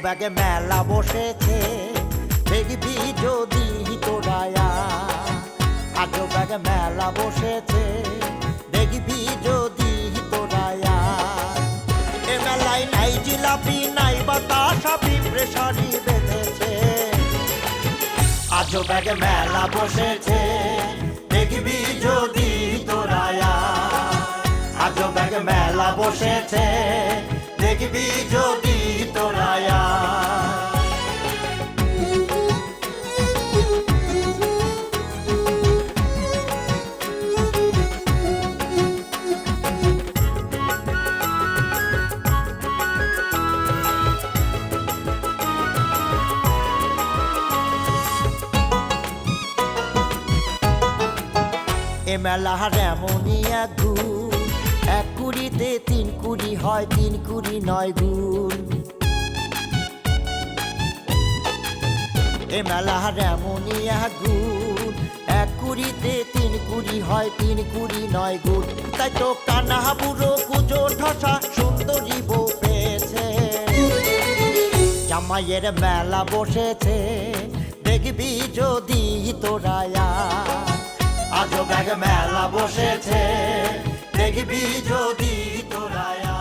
ব্যাগে মেলা বসেছে, দেখবি যদি তোরায়া। আজ ব্যাগে মেলা বসেছে, দেখবি যদি তোরায়া। এ মেলায় নাই জিলাপি নাই বাতাসা, পিঁপড়ে সারি বেঁধেছে। আজ ব্যাগে মেলা বসেছে, দেখবি যদি তোরায়া। আজ ব্যাগে মেলা বসেছে, দেখবি যদি তোরায়া। এ মেলার এমনই এক গুণ, এক কুড়িতে তিন কুড়ি হয়, তিন কুড়ি নয় গুণ। এ মেলার এমনই এক গুণ, এক কুড়িতে তিন কুড়ি হয়, তিন কুড়ি নয় গুণ। তাই তো কানা বুড়ো কুজো ঠসা সুন্দরী বউ পেয়েছে। জামাইয়ের মেলা বসেছে, দেখবি যদি তোরায়া। আজ ব্যাগে মেলা বসেছে, দেখবি যদি তোরায়া।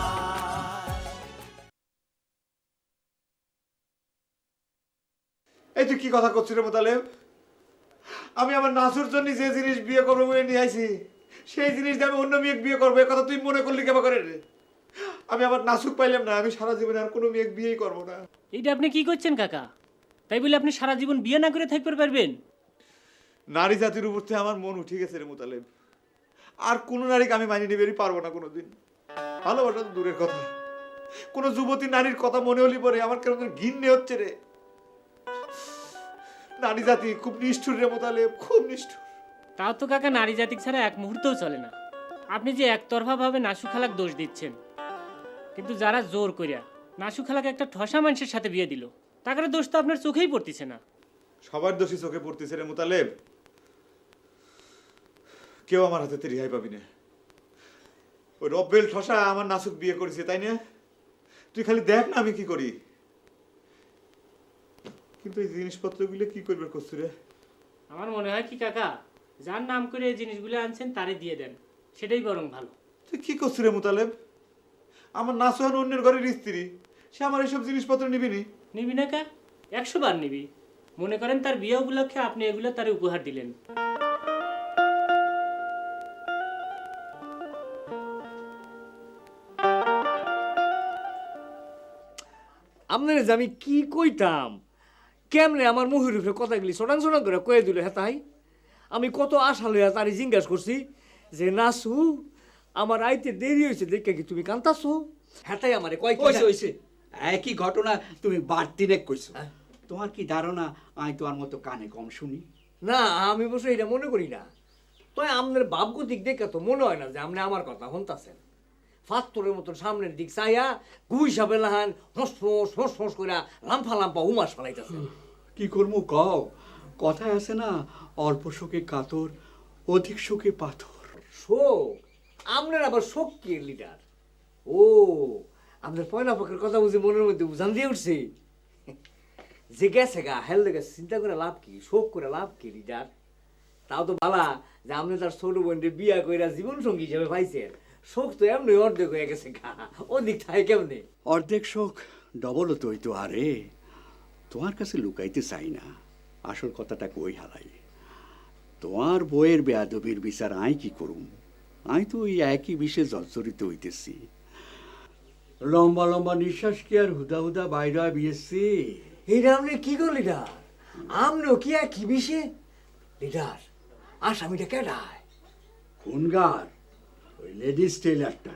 এই তুই কি কথা করছিস রে মোতালেব? আমি আমার নাসুর জন্য যে জিনিস বিয়ে করবো বলে নিয়ে আইছি, সেই জিনিস দিয়ে আমি অন্য মেয়ে বিয়ে করবো, এ কথা তুই মনে করলি কেমন করে রে? আমি আমার নাসুক পাইলাম না, আমি সারা জীবনে আর কোনো মেয়ে বিয়েই করবো না। এইটা আপনি কি করছেন কাকা? তাই বলে আপনি সারা জীবন বিয়ে না করে থাকতে পারবেন? নারী জাতির উপর থেকে আমার মন উঠে গেছে রে মোতালেব। আর কোনো নারীকে আমি মানিয়ে নিবেরই পারবো না কোনোদিন। ভালোবাসা তো দূরের কথা, কোনো যুবতী নারীর কথা মনে হলি পরে আমার কেমন ঘিন্নে হচ্ছে রে। নারী জাতি খুব নিষ্ঠুর রে মোতালেব, খুব নিষ্ঠুর। তাও তো কাকা নারী জাতি ছাড়া এক মুহূর্তও চলে না। আপনি যে একতরফা ভাবে নাসু খালাক দোষ দিচ্ছেন, কিন্তু যারা জোর করিয়া নাসু খালাকে একটা ঠসা মানুষের সাথে বিয়ে দিল, তাদের দোষ তো আপনার চোখেই পড়তেছে না। সবার দোষী চোখে পড়তেছে রে মোতালেব। কেউ আমার হাতে রেহাই পাবি না। ওই রব্বেল ঠসা আমার নাসুক বিয়ে করেছে, তাই না? তুই খালি দেখ না আমি কি করি। কিন্তু এই জিনিসপত্রগুলো কি করবে করছু রে? আমার মনে হয় কি কাকা, যার নাম করে এই জিনিসগুলো আনছেন তারে দিয়ে দেন, সেটাই বরং ভালো। তুই কি করছু রে মোতালেব? আমার নাসুহান অন্যের ঘরের স্ত্রী, সে আমার এইসব জিনিসপত্র নিবি নি? নিবি না কা? 100 বার নিবি। মনে করেন তার বিয়ে উপলক্ষে আপনি এগুলো তারে উপহার দিলেন। আপনার যে আমি কি কইতাম, কেমনে আমার মুখের উপরে কথাগুলি সোটাং সোটাং করে কয়ে দিল। হ্যাঁ তাই আমি কত আশা লইয়া তারি জিজ্ঞাসা করছি যে নাসু আমার আইতে দেরি হয়েছে দেখে কি তুমি কান্তাছো? হ্যাঁ তাই আমারে কয় হইছে একই ঘটনা তুমি বাড়তিনে কইছো। তোমার কি ধারণা আমি তোমার মতো কানে কম শুনি? না আমি বসে এটা মনে করি না। তো আপনার ভাবগতিক দেখে তো মনে হয় না যে আপনি আমার কথা শুনতাছেন। ফাত্তরের মতন সামনের দিক চাইয়া গুই সাপে লাহান হোঁস ফোঁস হোঁস ফোঁস করে লাম্ফা লাম্পা উমাস ফেলাইতেছেন। কি করবো কও? কথায় আছে না, অল্প শোকে কাতর, অধিক শোকে পাথর। শোক? আপনার আবার শোক কি লিডার? ও আপনার পয়লা পক্ষের কথা বুঝি মনের মধ্যে উজান দিয়ে উঠছে। যে গেছে গা হেল গেছে, চিন্তা করে লাভ কি, শোক করে লাভ কি লিডার? তাও তো ভালা যে আপনি তার ছোট বোনকে বিয়া কইরা জীবন সঙ্গী হিসেবে পাইছেন। শোক তো এমনি অর্ধেক হয়ে গেছে গা, ওদিক থাকে কেমনে? অর্ধেক শোক ডবলও তো হইতো। আরে তোমার কাছে লুকাইতে চাই না, আসল কথাটা কই হালাই। তোমার বইয়ের বেয়াদবির বিচার আই কি করুম? আই তো ওই একই বিষে জর্জরিত হইতেছি। লম্বা লম্বা নিঃশ্বাস কি আর হুদা হুদা বাইরে বিয়েছি? এইটা আপনি কি কর লিডার? আমরাও কি একই বিষে লিডার? আসামিটা কেডায়? খুনগার ওই লেডিস টেলারটা।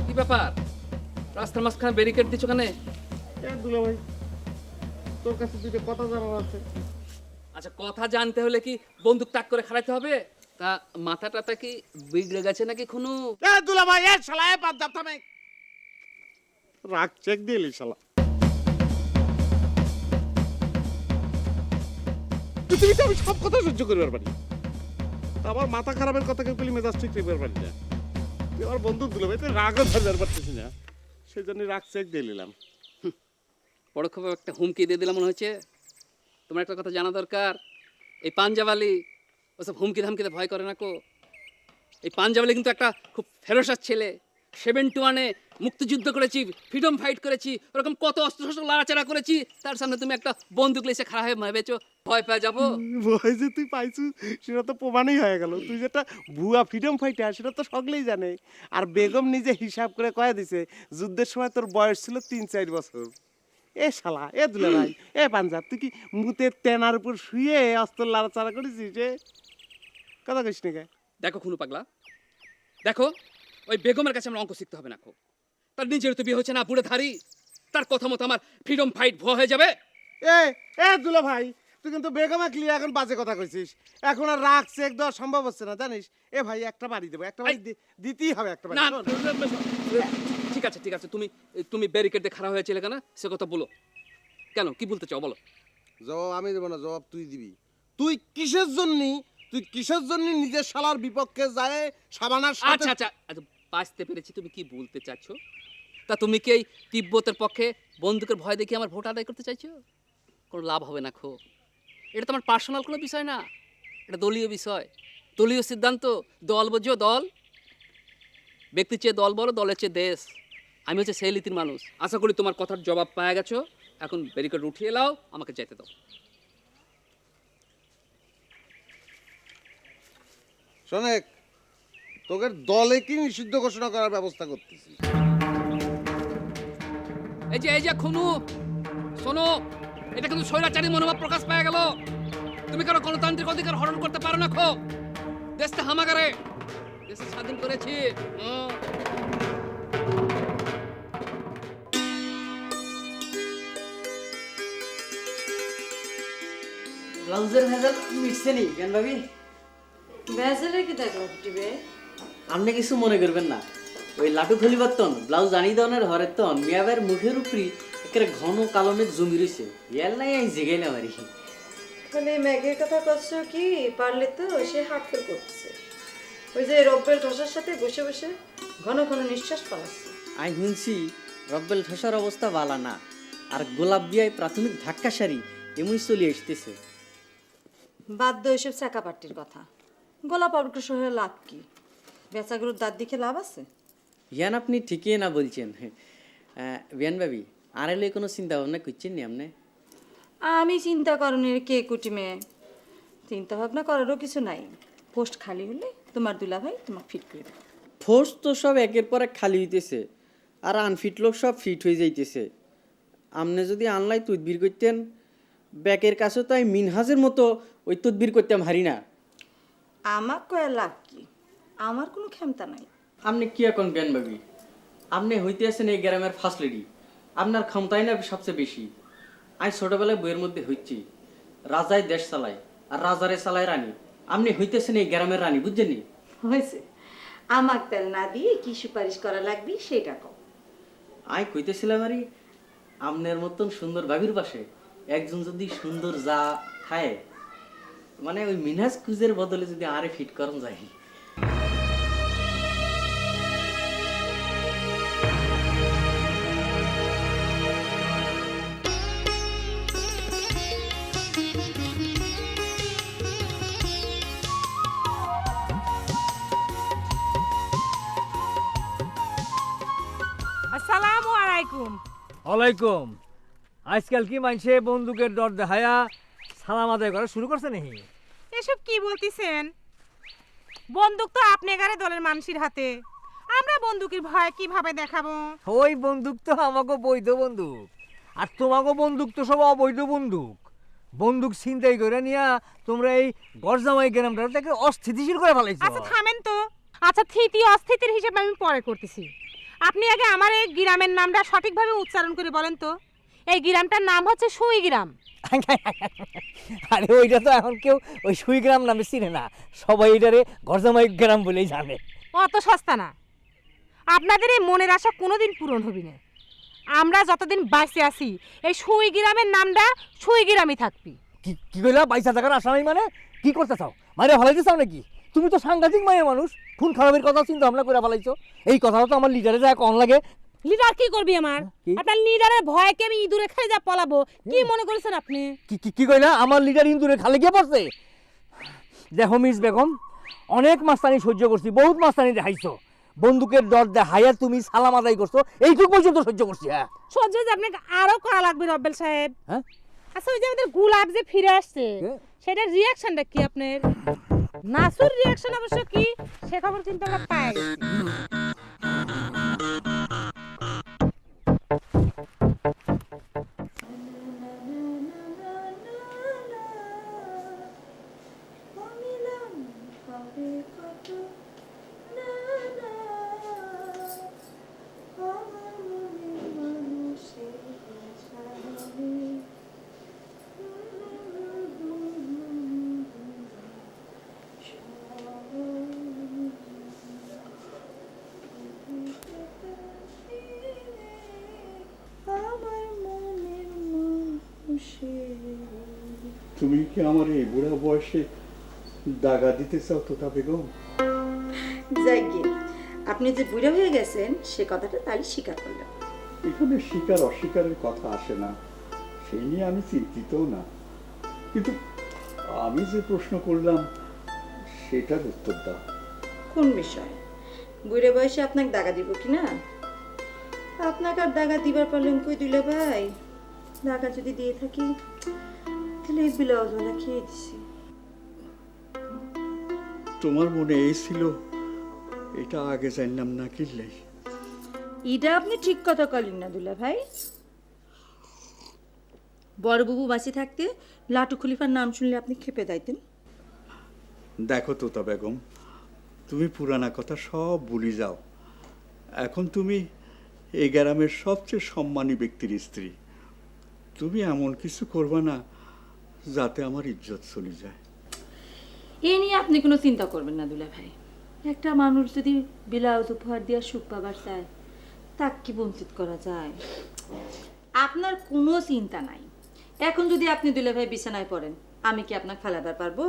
কি ব্যাপার? রাস্তার মাঝখানে ব্যারিকেড দিচ্ছ কেন? দুলা ভাই, তোর কাছে দুটো কথা জানার আছে। আচ্ছা, কথা জানতে হলে কি বন্দুক তাক করে খাড়াইতে হবে? তা মাথা টাথা কি বিগড়ে গেছে নাকি খুনু? এ দুলা ভাই, এ শালা, এ পাঞ্জাব থামে। রাগ চেক দিলি শালা। পৃথিবীতে আমি সব কথা সহ্য করিবার পারি, আমার মাথা খারাপের কথা কেউ বলি মেজাজ ঠিক রাখবার পারি না। তুই আমার বন্ধু দুলা ভাই, তুই রাগও ধরবার পারতেছি না, সেই জন্য রাগ চেক দিয়ে নিলাম। পরোক্ষভাবে একটা হুমকি দিয়ে দিলাম মনে হচ্ছে। তোমার একটা কথা জানা দরকার, এই পাঞ্জাবালি ওসব হুমকি ধামকিতে ভয় করে না কো। এই পাঞ্জাবালি কিন্তু একটা খুব ফেরোসার ছেলে। 71-এ মুক্তিযুদ্ধ করেছি, ফ্রিডম ফাইট করেছি, ওরকম কত অস্ত্র শস্ত্র লাড়াচাড়া করেছি। তার সামনে তুমি একটা বন্দুক লেসে খারাপ হয়ে ভেবেছো ভয় পেয়ে যাবো? ভয় যে তুই পাইছু সেটা তো প্রমাণই হয়ে গেল। তুই যেটা ভুয়া ফ্রিডম ফাইটার সেটা তো সকলেই জানে। আর বেগম নিজে হিসাব করে কয়ে দিছে যুদ্ধের সময় তোর বয়স ছিল 3-4 বছর। এ শালা, এ দুলা ভাই, এ পাঞ্জাব, তুই কি মুতের তেনার উপর শুয়ে অস্ত্র লাড়াচাড়া করেছিস? কথা কইস না কে? দেখো খুনু পাগলা, দেখো ওই বেগমের কাছে আমার অঙ্ক শিখতে হবে না খো। তার নিজের তো বিয়ে হচ্ছে না, বুড়ে ধারি। তার কথা মতো আমার ফ্রিডম ফাইট ভুয়া হয়ে যাবে? এ এ দুলা ভাই, তুই কিন্তু বেগমে ক্লিয়ার এখন বাজে কথা কইছিস। এখন আর রাগ চেক দেওয়া সম্ভব হচ্ছে না, জানিস? এ ভাই, একটা বাড়ি দেবো, একটা বাড়ি দিতেই হবে, একটা বাড়ি। না, শোন। ঠিক আছে ঠিক আছে, তুমি ব্যারিকেড দিয়ে খারাপ হয়েছিলে কেন সে কথা বলো। কেন, কি বলতে চাও বলো? জবাব আমি দেবো না, জবাব তুই দিবি। তুই কিসের জন্য নিজের শালার বিপক্ষে যায় সাবানার সাথে? আচ্ছা আচ্ছা আচ্ছা, বাঁচতে পেরেছি তুমি কি বলতে চাচ্ছ। তা তুমি কি এই তিব্বতের পক্ষে বন্দুকের ভয় দেখে আমার ভোট আদায় করতে চাইছো? কোনো লাভ হবে না খো। এটা তো আমার পার্সোনাল কোনো বিষয় না, এটা দলীয় বিষয়, দলীয় সিদ্ধান্ত। দল বোঝো, দল। ব্যক্তির চেয়ে দল বড়, দলের চেয়ে দেশ। আমি হচ্ছে সেই নীতির মানুষ। আশা করি তোমার কথার জবাব পাওয়া গেছো। এখন ব্যারিকেড উঠিয়ে নাও, আমাকে যেতে দাও। শোনেক, তোকে দলে কি নিষিদ্ধ ঘোষণা করার ব্যবস্থা করতেছি। এই যে খুনু, শোনো, এটা কিন্তু স্বৈরাচারী মনোভাব প্রকাশ পাওয়া গেল। তুমি কারো গণতান্ত্রিক অধিকার হরণ করতে পারো না খো। দেশটা হামাগারে, দেশ স্বাধীন করেছি। ব্লাউজের ভেজাল মিটছে নি কেন ভাবি? ভেজালে কি দেখো টিবে? আপনি কিছু মনে করবেন না, ওই লাটু খলিবাতন ব্লাউজ আনি দনের হরের তন মিয়াবের মুখের উপরি একেবারে ঘন কালো মেঘ জমি রয়েছে। ইয়ার নাই আমি জেগাই না পারি। খালি ম্যাগের কথা করছো কি? পারলে তো সে হাত ফেল করতেছে। ওই যে রব্বেল ঠসার সাথে বসে বসে ঘন ঘন নিঃশ্বাস পালাচ্ছে। আমি শুনছি রব্বেল ঠসার অবস্থা বালা না, আর গোলাপ বিয়ায় প্রাথমিক ধাক্কা সারি এমনই চলে আসতেছে। বাধ্য এসব চাকা পাট্টির কথা। গোলাপ অগ্রসর হয়ে লাভ কি? বেচাগুলোর দাঁত দেখে লাভ আছে? ইয়ান আপনি ঠিকই না বলছেন। বিয়ান ভাবি, আর এলে কোনো চিন্তা ভাবনা করছেন নি আপনি? আমি চিন্তা করণের কে কুটিমে? চিন্তা ভাবনা করারও কিছু নাই। পোস্ট খালি হলে তোমার দুলা ভাই তোমাকে ফিট করে দেবে। ফোর্স তো সব একের পর এক খালি হইতেছে, আর আনফিট লোক সব ফিট হয়ে যাইতেছে। আপনি যদি আনলাই তদবির করতেন, ব্যাকের কাছে তো আমি মিনহাজের মতো ওই তদবির করতাম হারি না। আমার কয়া লাভ কি? আমার কোনো ক্ষমতা নাই। আপনি কি এখন জ্ঞান ভাবি? আপনি হইতে আছেন এই গ্রামের ফার্স্ট লেডি, আপনার ক্ষমতাই না সবচেয়ে বেশি। আমি ছোটবেলায় বইয়ের মধ্যে হইছি রাজাই দেশ চালায় আর রাজারে চালায় রানী। আপনি হইতেছেন এই গ্রামের রানী, বুঝছেন নি? হয়েছে, আমার তেল না দিয়ে কি সুপারিশ করা লাগবে সেটা কও। আমি কইতেছিলাম আরে আপনার মতন সুন্দর ভাবির পাশে একজন যদি সুন্দর যা খায়, মানে ওই মিনহাজ কুজের বদলে যদি আরে ফিট করন যায়। আসসালামু আলাইকুম। ওয়ালাইকুম। আজকাল কি মানছে বন্দুকের ডর দেখায়া সালাম আদায় করা শুরু করছে নাকি? এসব কি বলতিছেন? বন্দুক তো আপনি গারে দলের মানুষের হাতে, আমরা বন্দুকের ভয় কিভাবে দেখাবো? ওই বন্দুক তো আমাকে বৈধ বন্দুক, আর তোমাকে বন্দুক তো সব অবৈধ বন্দুক। বন্দুক ছিনতাই করে নিয়া তোমরা এই গরজামাই গ্রামটাকে অস্থিতিশীল করে ফেলাইছো। আচ্ছা থামেন তো। আচ্ছা স্থিতি অস্থিতির হিসেবে আমি পরে করতেছি। আপনি আগে আমার এই গ্রামের নামটা সঠিকভাবে উচ্চারণ করে বলেন তো। এই গ্রামটার নাম হচ্ছে সুই গ্রাম। আরে ওইটা তো এখন কেউ ওই সুই গ্রাম নামে চিনে না, সবাই এটারে গরজামাই গ্রাম বলেই জানে। অত সস্তা না, আপনাদের এই মনের আশা কোনোদিন পূরণ হবে না। আমরা যতদিন বাইসে আছি এই সুই গ্রামের নামটা সুই গ্রামই থাকবি। কি কি কইলা? 22 টাকার আশা নাই মানে? কি করতে চাও? মারে ফেলাইতে চাও নাকি? তুমি তো সাংঘাতিক মায়ের মানুষ, খুন খারাপের কথা চিন্তা ভাবনা করে ফেলাইছো। এই কথাটা তো আমার লিডারে যায় কম লাগে। লিডার কি করবি আমার? কি? আপনার লিডারের ভয়কে আমি ইঁদুরে খাই যা পলাবো, কি মনে করেছেন আপনি? কি কি কি কইলা? আমার লিডার ইন্দুরে খালে গিয়ে পড়ছে? দেখো মিস বেগম, অনেক মাস্তানি সহ্য করছি, বহুত মাস্তানি দেখাইছো, বন্দুকের দর দেখাইয়া তুমি সালাম আদায় করছো, এইটুকু পর্যন্ত সহ্য করছি। হ্যাঁ সহ্য যে আপনাকে আরো করা লাগবে রব্বেল সাহেব। হ্যাঁ আচ্ছা ওই যে আমাদের গুলাব যে ফিরে আসছে, সেটার রিয়াকশনটা কি আপনার? নাসুর রিয়াকশন অবশ্য কি সে খবর কিন্তু আমরা পাই গেছি। তুমি কি আমার এই বুড়া বয়সে দাগা দিতে চাও তোতা বেগম? যাই গিয়ে আপনি যে বুড়া হয়ে গেছেন সে কথাটা তাহলে স্বীকার করলেন। এখানে স্বীকার অস্বীকারের কথা আসে না, সেই নিয়ে আমি চিন্তিতও না। কিন্তু আমি যে প্রশ্ন করলাম সেটার উত্তর দাও। কোন বিষয়? বুড়ে বয়সে আপনাকে দাগা দিব কি না? আপনাকে আর দাগা দিবার পারলেন কই দুলা ভাই? দাগা যদি দিয়ে থাকি তাহলে এই ব্লাউজওয়ালা খেয়ে দিছি। তোমার মনে এই ছিল, এটা আগে জানলাম না কিনলেই। এটা আপনি ঠিক কথা করেন না দুলা ভাই। বড়বাবু বাঁচে থাকতে লাটু খলিফার নাম শুনলে আপনি খেপে যাইতেন। দেখো তোতা বেগম, তুমি পুরানা কথা সব ভুলে যাও। এখন তুমি এই গ্রামের সবচেয়ে সম্মানী ব্যক্তির স্ত্রী। তুমি এমন কিছু করবে না যাতে আমার ইজ্জত চলে যায়। এ নিয়ে আপনি কোনো চিন্তা করবেন না দুলা ভাই। একটা মানুষ যদি ব্লাউজ উপহার দিয়ে সুখ পাবার চায়, তাকে কি বঞ্চিত করা যায়? আপনার কোনো চিন্তা নাই। এখন যদি আপনি দুলা ভাই বিছানায় পড়েন, আমি কি আপনাকে ফেলাবার পারবো?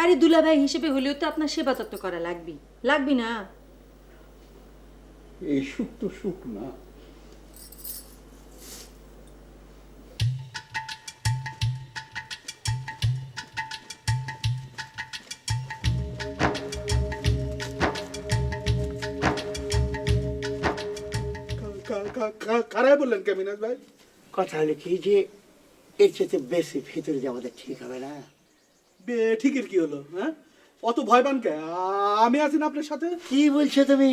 আরে দুলা ভাই হিসেবে হলেও তো আপনার সেবা যত্ন করা লাগবে না? এই সুখ তো সুখ না। কারাই বললেন কেমিনাজ ভাই? কথা হলো কি যে এর চেয়ে বেশি ভিতরে যে আমাদের ঠিক হবে না। ঠিকের কি হলো? হ্যাঁ, অত ভয় পান কে? আমি আছি না আপনার সাথে। কি বলছো তুমি?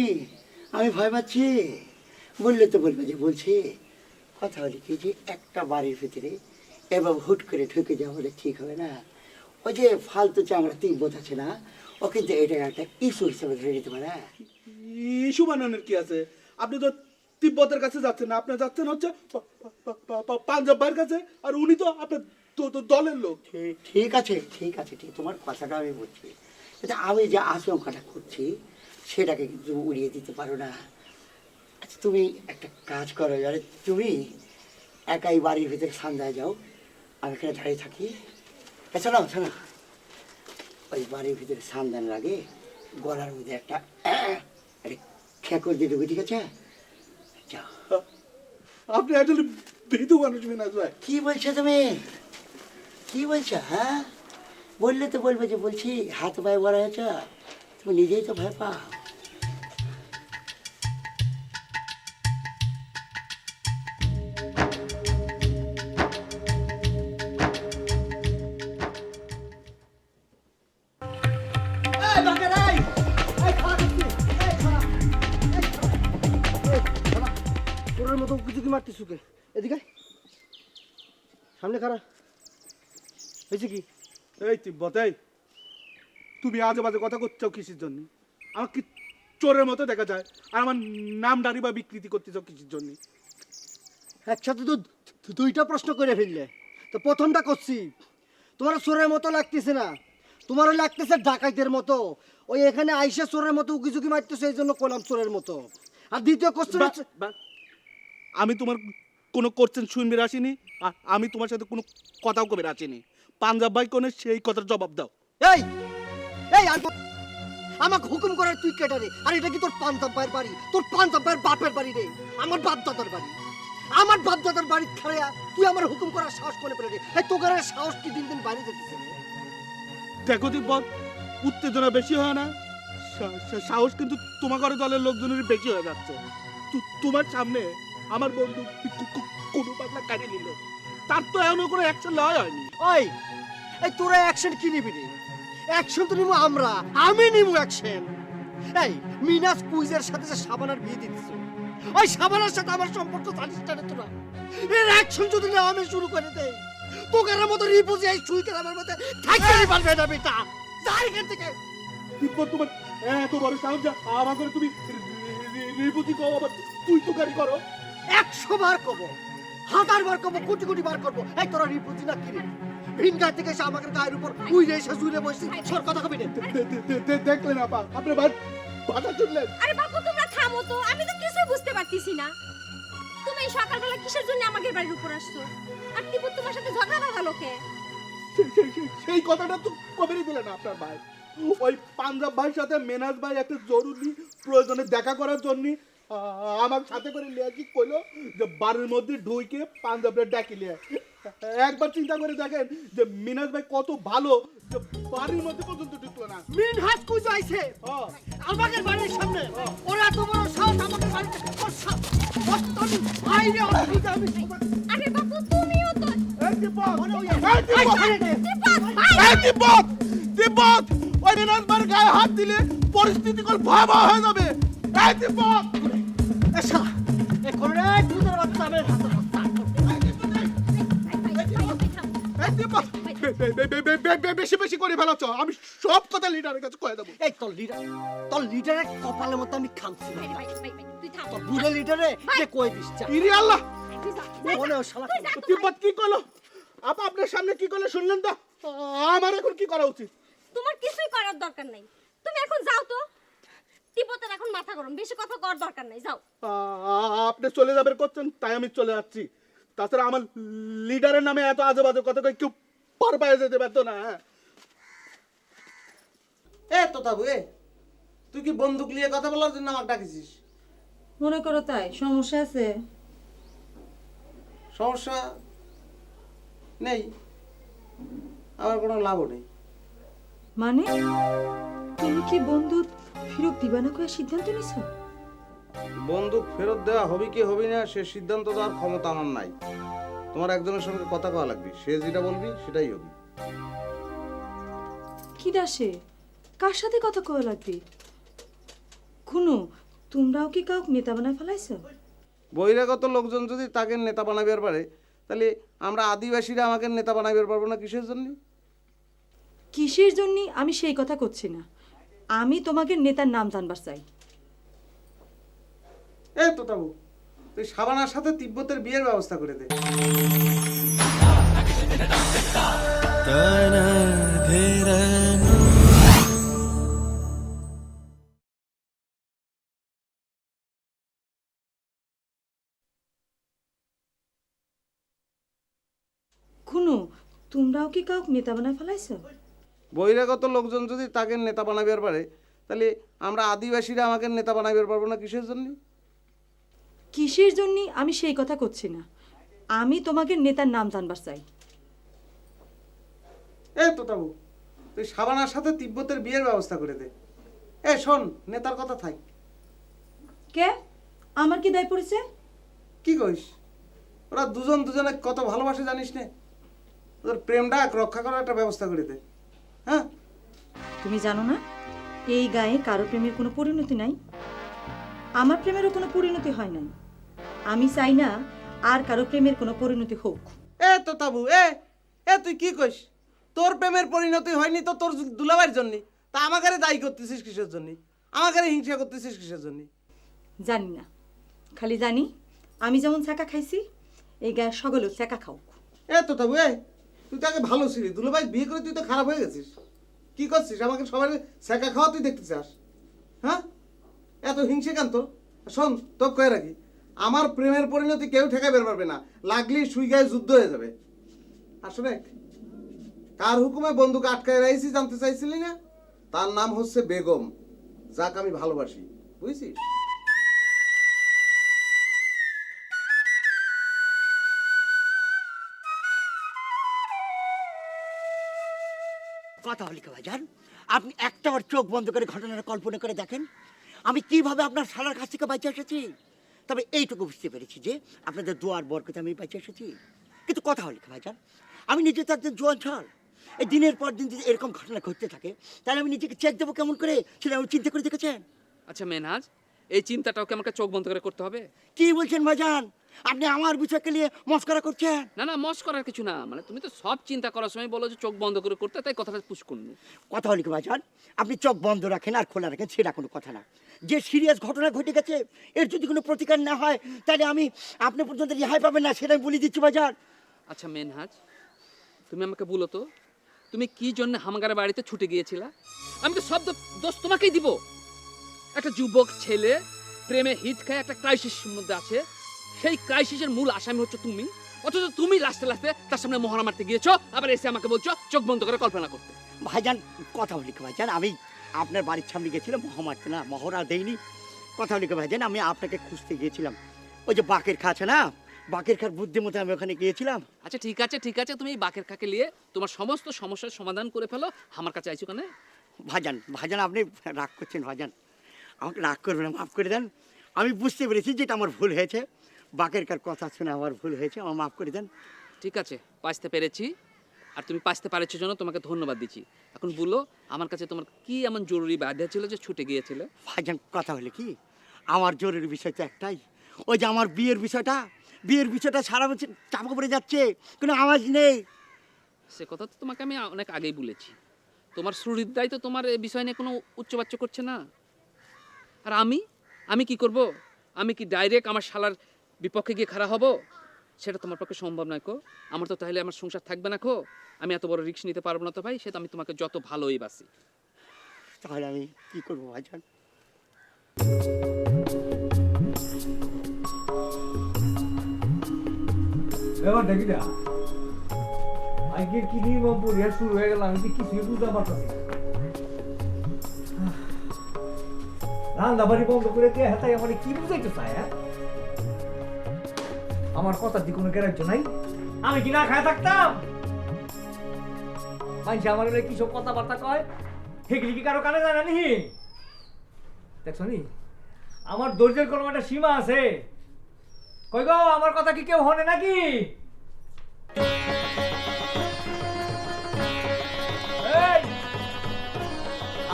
আমি ভয় পাচ্ছি? বললে তো বলবে যে বলছি। কথা হলো কি যে একটা বাড়ির ভিতরে এবার হুট করে ঢুকে যাওয়া আমাদের ঠিক হবে না। ওই যে ফালতু চাংড়া তিব্বত আছে না, ও কিন্তু এটা একটা ইস্যু হিসেবে ধরে নিতে পারে। ইস্যু বানানোর কি আছে? আপনি তো তিব্বতের কাছে যাচ্ছেন না, আপনি যাচ্ছেন হচ্ছে পাঞ্জাব ভাইয়ের কাছে, আর উনি তো আপনার দলের লোক। ঠিক আছে ঠিক তোমার কথাটা আমি বুঝছি, কিন্তু আমি যে আশঙ্কাটা করছি সেটাকে কিন্তু উড়িয়ে দিতে পারো না। আচ্ছা তুমি একটা কাজ করো, আরে তুমি একাই বাড়ির ভিতরে সন্ধ্যায় যাও, আমি এখানে দাঁড়িয়ে থাকি। শোনো শোনো, ওই বাড়ির ভিতরে সন্ধ্যার আগে গলার মধ্যে একটা খেকর দিয়ে দেবো, ঠিক আছে? যাও। আপনি আসলে ভীতু মানুষ মিনাজ ভাই। কি বলছো তুমি? কি বলছো? হ্যাঁ, বললে তো বলবে যে বলছি হাত পায়ে বড় হয়েছ, তুমি নিজেই তো ভয় পাও। তোর মতো কিছু কি মারতিস কে? এদিকে সামনে খাড়া হয়েছে কি? এই তিব্বতাই, তুমি আজে বাজে কথা করছো কিসের জন্য? আমার কি চোরের মতো দেখা যায়? আর আমার নাম দাঁড়ি বা বিকৃতি করতেছ কিসের জন্য? একসাথে তো তুই দুইটা প্রশ্ন করে ফেললে। তো প্রথমটা করছি, তোমার চোরের মতো লাগতেছে না, তোমার লাগতেছে ডাকাইতের মতো। ওই এখানে আইসা চোরের মতো উকিঝুঁকি মারতেছে, এই জন্য কলাম চোরের মতো। আর দ্বিতীয় কোশ্চেন, আমি তোমার কোনো কোশ্চেন শুনবে আসিনি, আর আমি তোমার সাথে কোনো কথাও কবে আসিনি। পাঞ্জাব ভাই কোনে সেই কথার জবাব দাও। এই এই আমাকে হুকুম করার তুই কেটে রে? আর এটা কি তোর পাঞ্জাব ভাইয়ের বাড়ি? তোর পাঞ্জাব ভাইয়ের বাপের বাড়ি রে, আমার বাপদাদার বাড়ি। আমার বাপদাদার বাড়ি খাড়িয়া তুই আমার হুকুম করার সাহস করে পেলে রে? এই তোর সাহস কি দিন দিন বাড়ি যেতেছে? দেখো তিব্বত, উত্তেজনা বেশি হয় না, সাহস কিন্তু তোমার ঘরে দলের লোকজনের বেশি হয়ে যাচ্ছে। তোমার সামনে আমার বন্ধু কোনো পাগলা কাটে নিল, তার তো এমন কোনো অ্যাকশন লওয়া হয়নি। ওই এই তোরা অ্যাকশন কি নিবি রে? অ্যাকশন তো নিবো আমরা, আমি নিবো অ্যাকশন। এই মিনাস কুইজের সাথে যে সাবানার বিয়ে দিচ্ছ, ওই সাবানার সাথে আমার সম্পর্ক জানিস না রে তোরা? এর অ্যাকশন যদি না আমি শুরু করে দেই, তোকার মতো রিপোজি এই সুইকের আমার মধ্যে থাকতে পারবে না বেটা। যাই এখান থেকে। তিব্বত, তোমার এত বড় সাহস যে আমাকে তুমি রিপুতি কও, আবার তুই তো গাড়ি করো। 100 বার কব, 1000 বার কব, কোটি কোটি বার করব। এই তোরা রিপোজি না কি রে? ভিনগা থেকে এসে আমাদের গায়ের উপর উইরে এসে জুড়ে বসে সর কথা কবি রে। দেখলেন আপা, আপনার বাধা চললেন। আরে বাপু তোমরা থামো তো, আমি তো কিছু বুঝতে পারতেছি না। তুমি এই সকালবেলা কিসের জন্য আমাদের বাড়ির উপর আসছো? আর টিপু তোমার সাথে ঝগড়া লাগালো কে? সেই কথাটা তো কবেই দিলেন আপনার ভাই। ওই পাঞ্জাব ভাইয়ের সাথে মেনাজ ভাই একটা জরুরি প্রয়োজনে দেখা করার জন্য আমার সাথে করে লিয়া কি কইলো যে বাড়ির মধ্যে ঢুকে পাঞ্জাবের ডাকি লিয়া। একবার চিন্তা করে দেখেন যে মিনাজ ভাই কত ভালো যে বাড়ির মধ্যে পর্যন্ত ঢুকলো না। মিনহাজ কুইজ আইছে আমাদের বাড়ির সামনে, ওরা তো বড় সাহস আমাদের বাড়িতে। আরে বাপু তুমিও তো তিব্বত, ওই মিনাজ ভাইয়ের গায়ে হাত দিলে পরিস্থিতি কল ভয়াবহ হয়ে যাবে। এই তিব্বত, এসা এ করে দুধের বাচ্চা আমার হাতে বেশি বেশি করে ফেলাচ্ছ, আমি সব কথা লিডারের কাছে কয়ে দেবো। এই তোর লিডারের কপালের মতো আমি খামছি না। তুই থাম। তোর বুড়ে লিডারে যে কই দিস চা। ইরে আল্লাহ, মনে হয় শালা তিব্বত কি করলো? আপা আপনার সামনে কি করলে শুনলেন তো? আমার এখন কি করা উচিত? তোমার কিছুই করার দরকার নাই, তুমি এখন যাও তো। টিপতের এখন মাথা গরম, বেশি কথা করার দরকার নাই, যাও। আপনি চলে যাবেন করছেন, তাই আমি চলে যাচ্ছি। তাছাড়া আমার লিডারের নামে এত আজে বাজে কথা কই কেউ পার পায়ে যেতে পারতো না। হ্যাঁ এ তো তাবু, এ তুই কি বন্দুক নিয়ে কথা বলার জন্য আমাকে ডাকিছিস? মনে করো তাই সমস্যা আছে? সমস্যা নেই, আমার কোনো লাভও নেই। মানে তুমি কি বন্ধু ফিরত দিবা না কয়ে সিদ্ধান্ত নিছো? বন্দুক ফেরত দেওয়া হবে কি হবে না সে সিদ্ধান্ত দেওয়ার ক্ষমতা আমার নাই। তোমার একজনের সঙ্গে কথা কওয়া লাগবে, সে যেটা বলবি সেটাই হবে। কি দাসে কার সাথে কথা কওয়া লাগবে? খুনু, তোমরাও কি কাউকে নেতা বানায় ফেলাইছো? বহিরাগত লোকজন যদি তাকে নেতা বানাবার পারে, তাহলে আমরা আদিবাসীরা আমাকে নেতা বানাবার পারবো না কিসের জন্য? কিসের জন্য আমি সেই কথা করছি না, আমি তোমাকে নেতার নাম জানবার চাই। এই তো তাবু, তুই সাবানার সাথে তিব্বতের বিয়ের ব্যবস্থা করে দে। খুনু, তোমরাও কি কাউকে নেতা বানায় ফেলাইছো? বহিরাগত লোকজন যদি তাকে নেতা বানাবার পারে, তাহলে আমরা আদিবাসীরা আমাকে নেতা বানাবার পারবো না কিসের জন্য? কিসের জন্য আমি সেই কথা করছি না, আমি তোমাকে নেতার নাম জানবার চাই। এই তো তাবু, তুই সাবানার সাথে তিব্বতের বিয়ের ব্যবস্থা করে দে। এ শোন, নেতার কথা থাক। কে আমার কি দায় পড়েছে? কি কইস? ওরা দুজন দুজনে কত ভালোবাসে জানিস না? ওদের প্রেমটা রক্ষা করার একটা ব্যবস্থা করে দে। হ্যাঁ, তুমি জানো না এই গায়ে কারো প্রেমের কোনো পরিণতি নাই? আমার প্রেমেরও কোনো পরিণতি হয় নাই, আমি চাই না আর কারো প্রেমের কোনো পরিণতি হোক। এ তো তাবু, এ তুই কি কইস? তোর প্রেমের পরিণতি হয়নি তো তোর দুলাভাইয়ের জন্য, তা আমাকে দায়ী করতেছিস কিসের জন্য? আমাকে হিংসা করতেছিস কিসের জন্য? জানি না, খালি জানি আমি যেমন ছাকা খাইছি এই গায়ে সকলে চেকা খাও। এ তো তবু তুই তো আগে ভালো ছিলি, দুলাভাই বিয়ে করে তুই তো খারাপ হয়ে গেছিস। কি করছিস? আমাকে সবাই সেকা খাওয়া তুই দেখতে চাস? হ্যাঁ, এত হিংসে কেন তোর? শোন, তোকে কয়ে রাখি, আমার প্রেমের পরিণতি কেউ ঠেকাই বের পারবে না, লাগলেই সুই গায়ে যুদ্ধ হয়ে যাবে। আসলে কার হুকুমে বন্দুক আটকায় রাখছি জানতে চাইছিলি না? তার নাম হচ্ছে বেগম, যাকে আমি ভালোবাসি, বুঝছিস? কথা হলি ভাইজান, আপনি একটাবার চোখ বন্ধ করে ঘটনাটা কল্পনা করে দেখেন আমি কিভাবে আপনার শালার কাছ থেকে বাঁচে এসেছি। তবে এইটুকু বুঝতে পেরেছি যে আপনাদের দোয়ার বরকতে আমি বাঁচে এসেছি। কিন্তু কথা হলি ভাইজান, আমি নিজে তো একজন জোয়ান ছাল, এই দিনের পর দিন যদি এরকম ঘটনা ঘটতে থাকে তাহলে আমি নিজেকে চেক দেবো কেমন করে, সেটা আমি চিন্তা করে দেখেছেন? আচ্ছা মেনহাজ, এই চিন্তাটাও কি আমাকে চোখ বন্ধ করে করতে হবে? কি বলছেন ভাইজান? আপনি আমার বিষয়কে নিয়ে মস্করা করছেন? না না, মস করার কিছু না, মানে তুমি তো সব চিন্তা করার সময় বলো যে চোখ বন্ধ করে করতে, তাই কথাটা পুশ করুন। কথা হলি ভাইজান, আপনি চোখ বন্ধ রাখেন আর খোলা রাখেন সেটা কোনো কথা না। যে সিরিয়াস ঘটনা ঘটে গেছে এর যদি কোনো প্রতিকার না হয় তাহলে আমি আপনি পর্যন্ত রেহাই পাবেন না, সেটা আমি বলে দিচ্ছি ভাইজান। আচ্ছা মেনহাজ, তুমি আমাকে বলো তো, তুমি কি জন্য হামাগারের বাড়িতে ছুটে গিয়েছিলা? আমি তো সব দোষ তোমাকেই দিব। একটা যুবক ছেলে প্রেমে হিট খায় একটা ক্রাইসিসের মধ্যে আছে, সেই ক্রাইসিসের মূল আসামি হচ্ছে তুমি, অথচ তুমি লাস্টে লাস্টে তার সামনে মহড়া মারতে গিয়েছো, আবার এসে আমাকে বলছো চোখ বন্ধ করে কল্পনা করতে। ভাইজান কথা হলি ভাইজান, আমি আপনার বাড়ির সামনে গেছিলাম মহা মারতে, না মহড়া দেইনি। কথা হলি ভাইজান, আমি আপনাকে খুঁজতে গিয়েছিলাম, ওই যে বাকের খা আছে না, বাকের খার বুদ্ধি মতো আমি ওখানে গিয়েছিলাম। আচ্ছা ঠিক আছে ঠিক আছে, তুমি এই বাকের খাকে নিয়ে তোমার সমস্ত সমস্যার সমাধান করে ফেলো, আমার কাছে আইছো কেন? ভাইজান ভাইজান আপনি রাগ করছেন ভাইজান, আমাকে রাগ করবেন না, মাফ করে দেন। আমি বুঝতে পেরেছি যেটা আমার ভুল হয়েছে, বাকের কার কথা শুনে আমার ভুল হয়েছে, আমার মাফ করে দেন। ঠিক আছে, বাঁচতে পেরেছি, আর তুমি বাঁচতে পারেছো জন্য তোমাকে ধন্যবাদ দিচ্ছি। এখন বলো আমার কাছে তোমার কি এমন জরুরি বাধ্যা ছিল যে ছুটে গিয়েছিলে? ভাইজান কথা হলে কি, আমার জরুরি বিষয় তো একটাই, ওই যে আমার বিয়ের বিষয়টা সারা বছর চাপা পড়ে যাচ্ছে, কোনো আওয়াজ নেই। সে কথা তো তোমাকে আমি অনেক আগেই বলেছি, তোমার সুহৃদরাই তো তোমার এই বিষয় নিয়ে কোনো উচ্চবাচ্য করছে না। আর আমি কি করব? আমি কি ডাইরেক্ট আমার শালার বিপক্ষে গিয়ে খাড়া হব? সেটা তোমার পক্ষে সম্ভব নয় কো। আমার তো তাহলে আমার সংসার থাকবে না কো। আমি এত বড় রিস্ক নিতে পারবো না তো ভাই, সেটা আমি তোমাকে যত ভালোই বাসি। তাহলে আমি কি করবো ভাইজান? এবার দেখি না আজকে কি নির্মম পরিহার শুরু হয়ে গেল, আমি তো কিছুই বুঝতে পারতাম না। রান্না বাড়ি বন্ধ করে কে হাতায় আমার কি বুঝাইতে চায়? আমার কথার দিকে কোনো গ্যারান্টি নাই, আমি কি না খায় থাকতাম? মানুষ আমার কি সব কথাবার্তা কয়, সেগুলি কি কারো কানে জানা নি? দেখছো নি আমার ধৈর্যের কোনো একটা সীমা আছে। কই গো, আমার কথা কি কেউ হনে নাকি?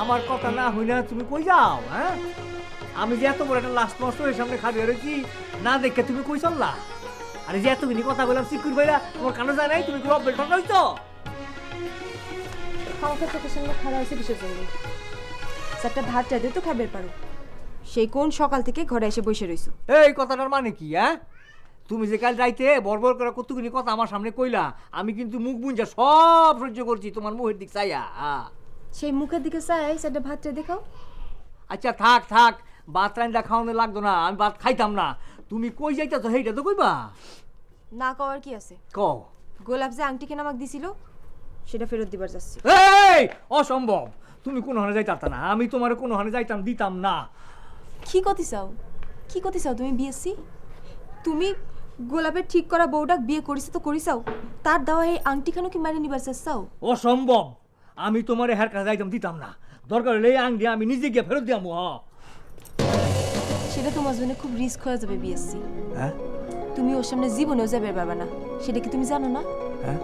আমার কথা না হই না তুমি কই যাও? হ্যাঁ, আমি যে এত বড় একটা লাস্ট নষ্ট হয়ে সামনে খালি রয়েছি না দেখে তুমি কই চললা? আরে যে এতদিনই কথা বললাম সিকিউর ভাইরা, তোমার কানে যায় নাই? তুমি কি রব বেলটন হইতো? আমাকে চোখের সামনে খারাপ হয়েছে কিসের জন্য? চারটা ভাত চাইতে তো খাবার পারো, সেই কোন সকাল থেকে ঘরে এসে বসে রইছো। এই কথাটার মানে কি? হ্যাঁ, তুমি যে কাল যাইতে বরবর করে কতগুলি কথা আমার সামনে কইলা, আমি কিন্তু মুখ বুঞ্জা সব সহ্য করছি তোমার মুখের দিক চাইয়া। সেই মুখের দিকে চাই চারটা ভাত চাই দেখাও। আচ্ছা থাক থাক, ভাত রান্না খাওয়ানো লাগতো না, আমি ভাত খাইতাম না। তুমি কই যাইতাছো সেইটা তো কইবা। না কওয়ার কি আছে? কও। গোলাপ যে আংটি কেন আমাকে দিছিল সেটা ফেরত দিবার যাচ্ছি। এই অসম্ভব, তুমি কোনো হানে যাইতাম না, আমি তোমার কোনো হানে যাইতাম দিতাম না। কি করতে চাও? কি করতে চাও তুমি বিএসসি? তুমি গোলাপের ঠিক করা বউটাক বিয়ে করিস তো করিসাও, তার দেওয়া এই আংটি কেন কি মারি নিবার চাও? অসম্ভব, আমি তোমার হের কাছে যাইতাম দিতাম না। দরকার হলে এই আংটি আমি নিজে গিয়ে ফেরত দিয়াম। সেটা তোমার জন্য খুব রিস্ক হয়ে যাবে বিএসসি। হ্যাঁ, তুমি ওর সামনে জীবনেও যাবে পারবে না, সেটা কি তুমি জানো না? হ্যাঁ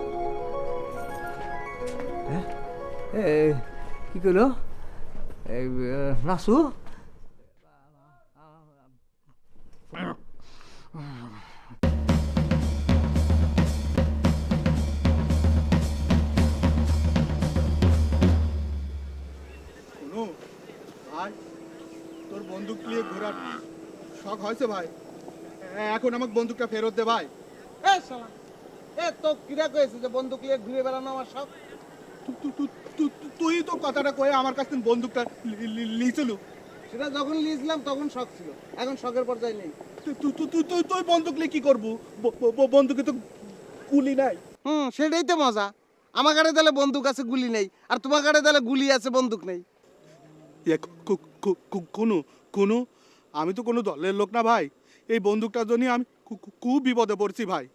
কি কইলো নাসু? ভাই তোর বন্দুক নিয়ে ঘোরার শখ হয়েছে ভাই, এখন আমাকে বন্দুকটা ফেরত দে ভাই। এ শালা এ তো কিরা কইছে যে বন্দুক নিয়ে ঘুরে বেড়ানো আমার শখ? তুই তো কথাটা কয়ে আমার কাছ থেকে বন্দুকটা লিছিল। সেটা যখন লিয়েছিলাম তখন শখ ছিল, এখন শখের পর্যায়ে নেই। তুই বন্দুক নিয়ে কি করবো? বন্দুকে তো গুলি নাই। সেটাই তো মজা। আমার কাছে তাহলে বন্দুক আছে গুলি নেই, আর তোমার কাছে তাহলে গুলি আছে বন্দুক নেই। কোনো কোনো আমি তো কোনো দলের লোক না ভাই। এই বন্দুকটার জন্য আমি খুব বিপদে পড়ছি ভাই।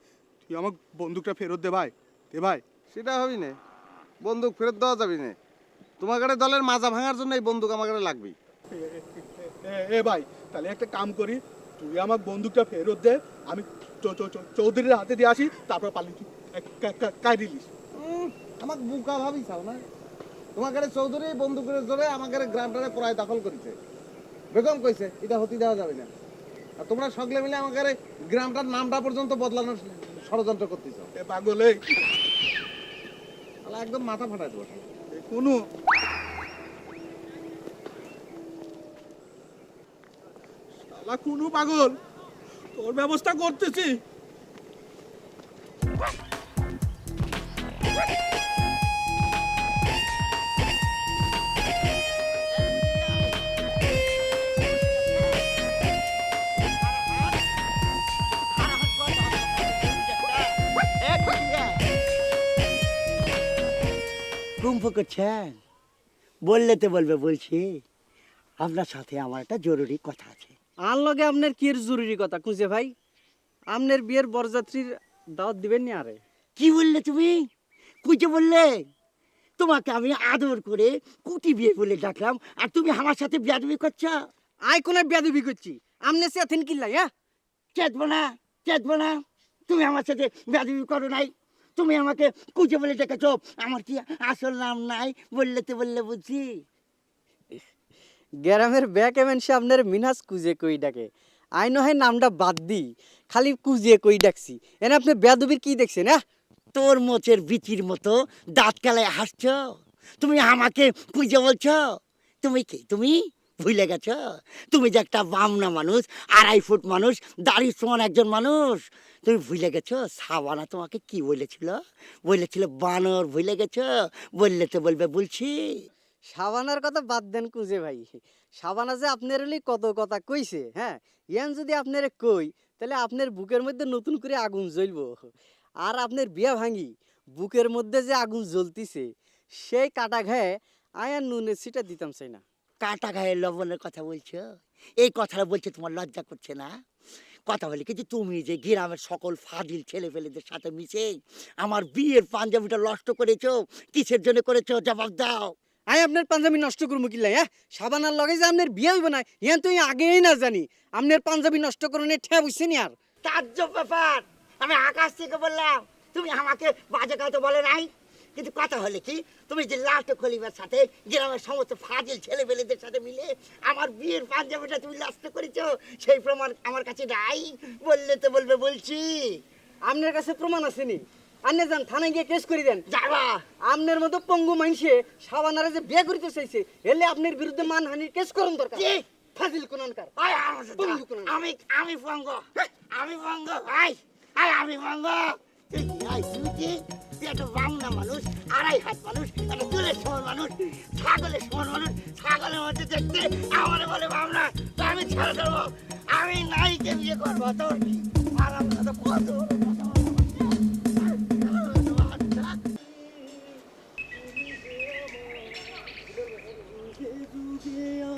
তুই আমার বন্দুকটা ফেরত দে ভাই, দে ভাই। সেটা হবি না, বন্দুক ফেরত দেওয়া যাবে না। তোমার কাছে দলের মাজা ভাঙার জন্য এই বন্দুক আমার কাছে লাগবেই। এ ভাই, তাহলে একটা কাম করি, তুই আমার বন্দুকটা ফেরত দে, আমি চৌধুরীর হাতে দিয়ে আসি, তারপর পালি তুই কাই দিলিস। আমাকে বুকা ভাবি চাও না? তোমার কাছে চৌধুরী বন্দুকের জোরে আমার কাছে গ্রামটারে প্রায় দখল করেছে। বেগম কইছে এটা হতে দেওয়া যাবে না, আর তোমরা সকলে মিলে আমার কাছে গ্রামটার নামটা পর্যন্ত বদলানোর ষড়যন্ত্র করতেছ। এ পাগল, একদম মাথা ফাটাই দেবো। কোনো কোনো পাগল, তোর ব্যবস্থা করতেছি। কুম্ভ করছেন? বললে তো বলবে, বলছি আপনার সাথে আমার একটা জরুরি কথা আছে। আর লগে আপনার কি এর জরুরি কথা খুঁজে ভাই? আপনার বিয়ের বরযাত্রীর দাওয়াত দিবেন নি? আরে কি বললে তুমি? কুইতে বললে? তোমাকে আমি আদর করে কুটি বিয়ে বলে ডাকলাম, আর তুমি আমার সাথে বিয়াদবি করছো। আই কোন বেয়াদবি করছি? আমনে সে আথেন কিল্লাই? হ্যাঁ, চেতবো না, চেতবো না। তুমি আমার সাথে বিয়াদবি করো নাই, তুমি আমাকে কুচে বলে ডেকেছো। আমার কি আসল নাম নাই? বললে তো বললে বুঝছি। গ্রামের ব্যাক এমেনসে আপনার মিনাস কুজে কই ডাকে, আই নয় নামটা বাদ দি, খালি কুজে কই ডাকছি। এনে আপনি বেয়াদবির কি দেখছেন? হ্যাঁ, তোর মোচের বিচির মতো দাঁত কালায় হাসছো। তুমি আমাকে কুজে বলছো? তুমি কি, তুমি ভুলে গেছ? তুমি যে একটা বামনা মানুষ, 2.5 ফুট মানুষ, দাড়ি সমান একজন মানুষ। তুমি ভুলে গেছো সাবানা তোমাকে কি বলেছিল? বলেছিল বানর। ভুলে গেছো? বললে তো বলবে বলছি। সাবানার কথা বাদ দেন কুজে ভাই, সাবানা যে আপনার হলে কত কথা কইছে। হ্যাঁ, ইয়ান যদি আপনার কই, তাহলে আপনার বুকের মধ্যে নতুন করে আগুন জ্বলব। আর আপনার বিয়া ভাঙি বুকের মধ্যে যে আগুন জ্বলতিছে, সেই কাটা ঘায়ে আয়ার নুনের সিটা দিতাম চাই না। কাটা গায়ে লবণের কথা বলছো? এই কথাটা বলছে তোমার লজ্জা করছে না? কথা বলে কিন্তু তুমি যে গ্রামের সকল ফাজিল ছেলে ফেলেদের সাথে মিশে আমার বিয়ের পাঞ্জাবিটা নষ্ট করেছো, কিসের জন্য করেছো? জবাব দাও। আই আপনার পাঞ্জাবি নষ্ট করবো কিল্লাই? হ্যাঁ, সাবানার লগে যে আপনার বিয়ে হইব না, ইয়ান তুই আগেই না জানি। আপনার পাঞ্জাবি নষ্ট করণে ঠেয়া বুঝছেন আর তাজ্জব ব্যাপার। আমি আকাশ থেকে বললাম, তুমি আমাকে বাজে কথা বলে নাই। কিন্তু কথা হলে কি, তুমি যে লাস্ট খলিবার সাথে গ্রামের সমস্ত ফাজিল ছেলে পেলেদের সাথে মিলে আমার বিয়ের পাঞ্জাবিটা তুমি নষ্ট করেছো, সেই প্রমাণ আমার কাছে নাই। বললে তো বলবে বলছি। আপনার কাছে প্রমাণ আছে নি? আপনি যান থানায় গিয়ে কেস করে দেন। যাবা? আপনার মতো পঙ্গু মাইনসে সাবানারে যে বিয়ে করতে চাইছে, এলে আপনার বিরুদ্ধে মানহানির কেস করুন দরকার। ফাজিল কোনানকার। আমি আমি পঙ্গ, আমি পঙ্গ ভাই, আমি পঙ্গ। তুই কি? তুই একটা বাংলা মানুষ, 2.5 হাত মানুষ, একটা চুলের সমান মানুষ, ছাগলের সমান মানুষ, ছাগলের মধ্যে দেখতে আমার বলে ভাবনা। তো আমি ছেড়ে দেবো, আমি নাইকে বিয়ে করবো। তোর কি আরাম কথা বলতো?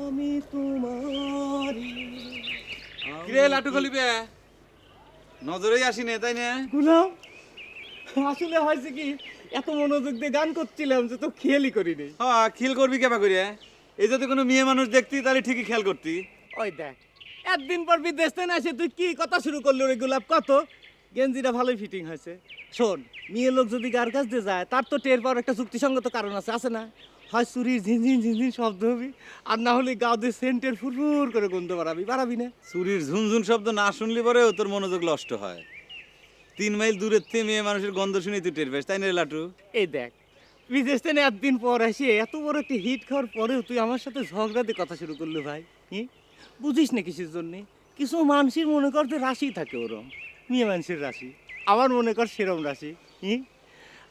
আমি তোমারি। কিরে লাটু খলিবে, নজরেই আসি নে, তাই না? গুলাম, আসলে হয়েছে কি, এত মনোযোগ দিয়ে গান করছিলাম যে তো খেয়ালই করিনি। হ্যাঁ, খেয়াল করবি কেবা করিয়া? এই যদি কোনো মেয়ে মানুষ দেখতি তাহলে ঠিকই খেয়াল করতি। ওই দেখ, একদিন পর বিদেশ থেকে আসে তুই কি কথা শুরু করলি রে গোলাপ? কত গেঞ্জিটা ভালোই ফিটিং হয়েছে। শোন, মেয়ে লোক যদি গার কাছ দিয়ে যায়, তার তো টের পাওয়ার একটা যুক্তিসঙ্গত কারণ আছে, আছে না? হয় চুরির ঝিনঝিন ঝিনঝিন শব্দ হবি, আর না হলে গাও দিয়ে সেন্টের ফুরফুর করে গন্ধ বাড়াবি না? চুরির ঝুনঝুন শব্দ না শুনলি পরেও তোর মনোযোগ নষ্ট হয়। 3 মাইল দূরের থেকে মেয়ে মানুষের গন্ধ শুনে তুই টের পাস, তাই না লাটু? এই দেখ, বিদেশ থেকে একদিন পর আসে এত বড় একটা হিট খাওয়ার পরেও তুই আমার সাথে ঝগড়া দিয়ে কথা শুরু করলি ভাই। বুঝিস না কিসের জন্যে? কিছু মানুষের মনে করতে রাশি থাকে, ওরম মেয়ে মানুষের রাশি। আমার মনে কর সেরম রাশি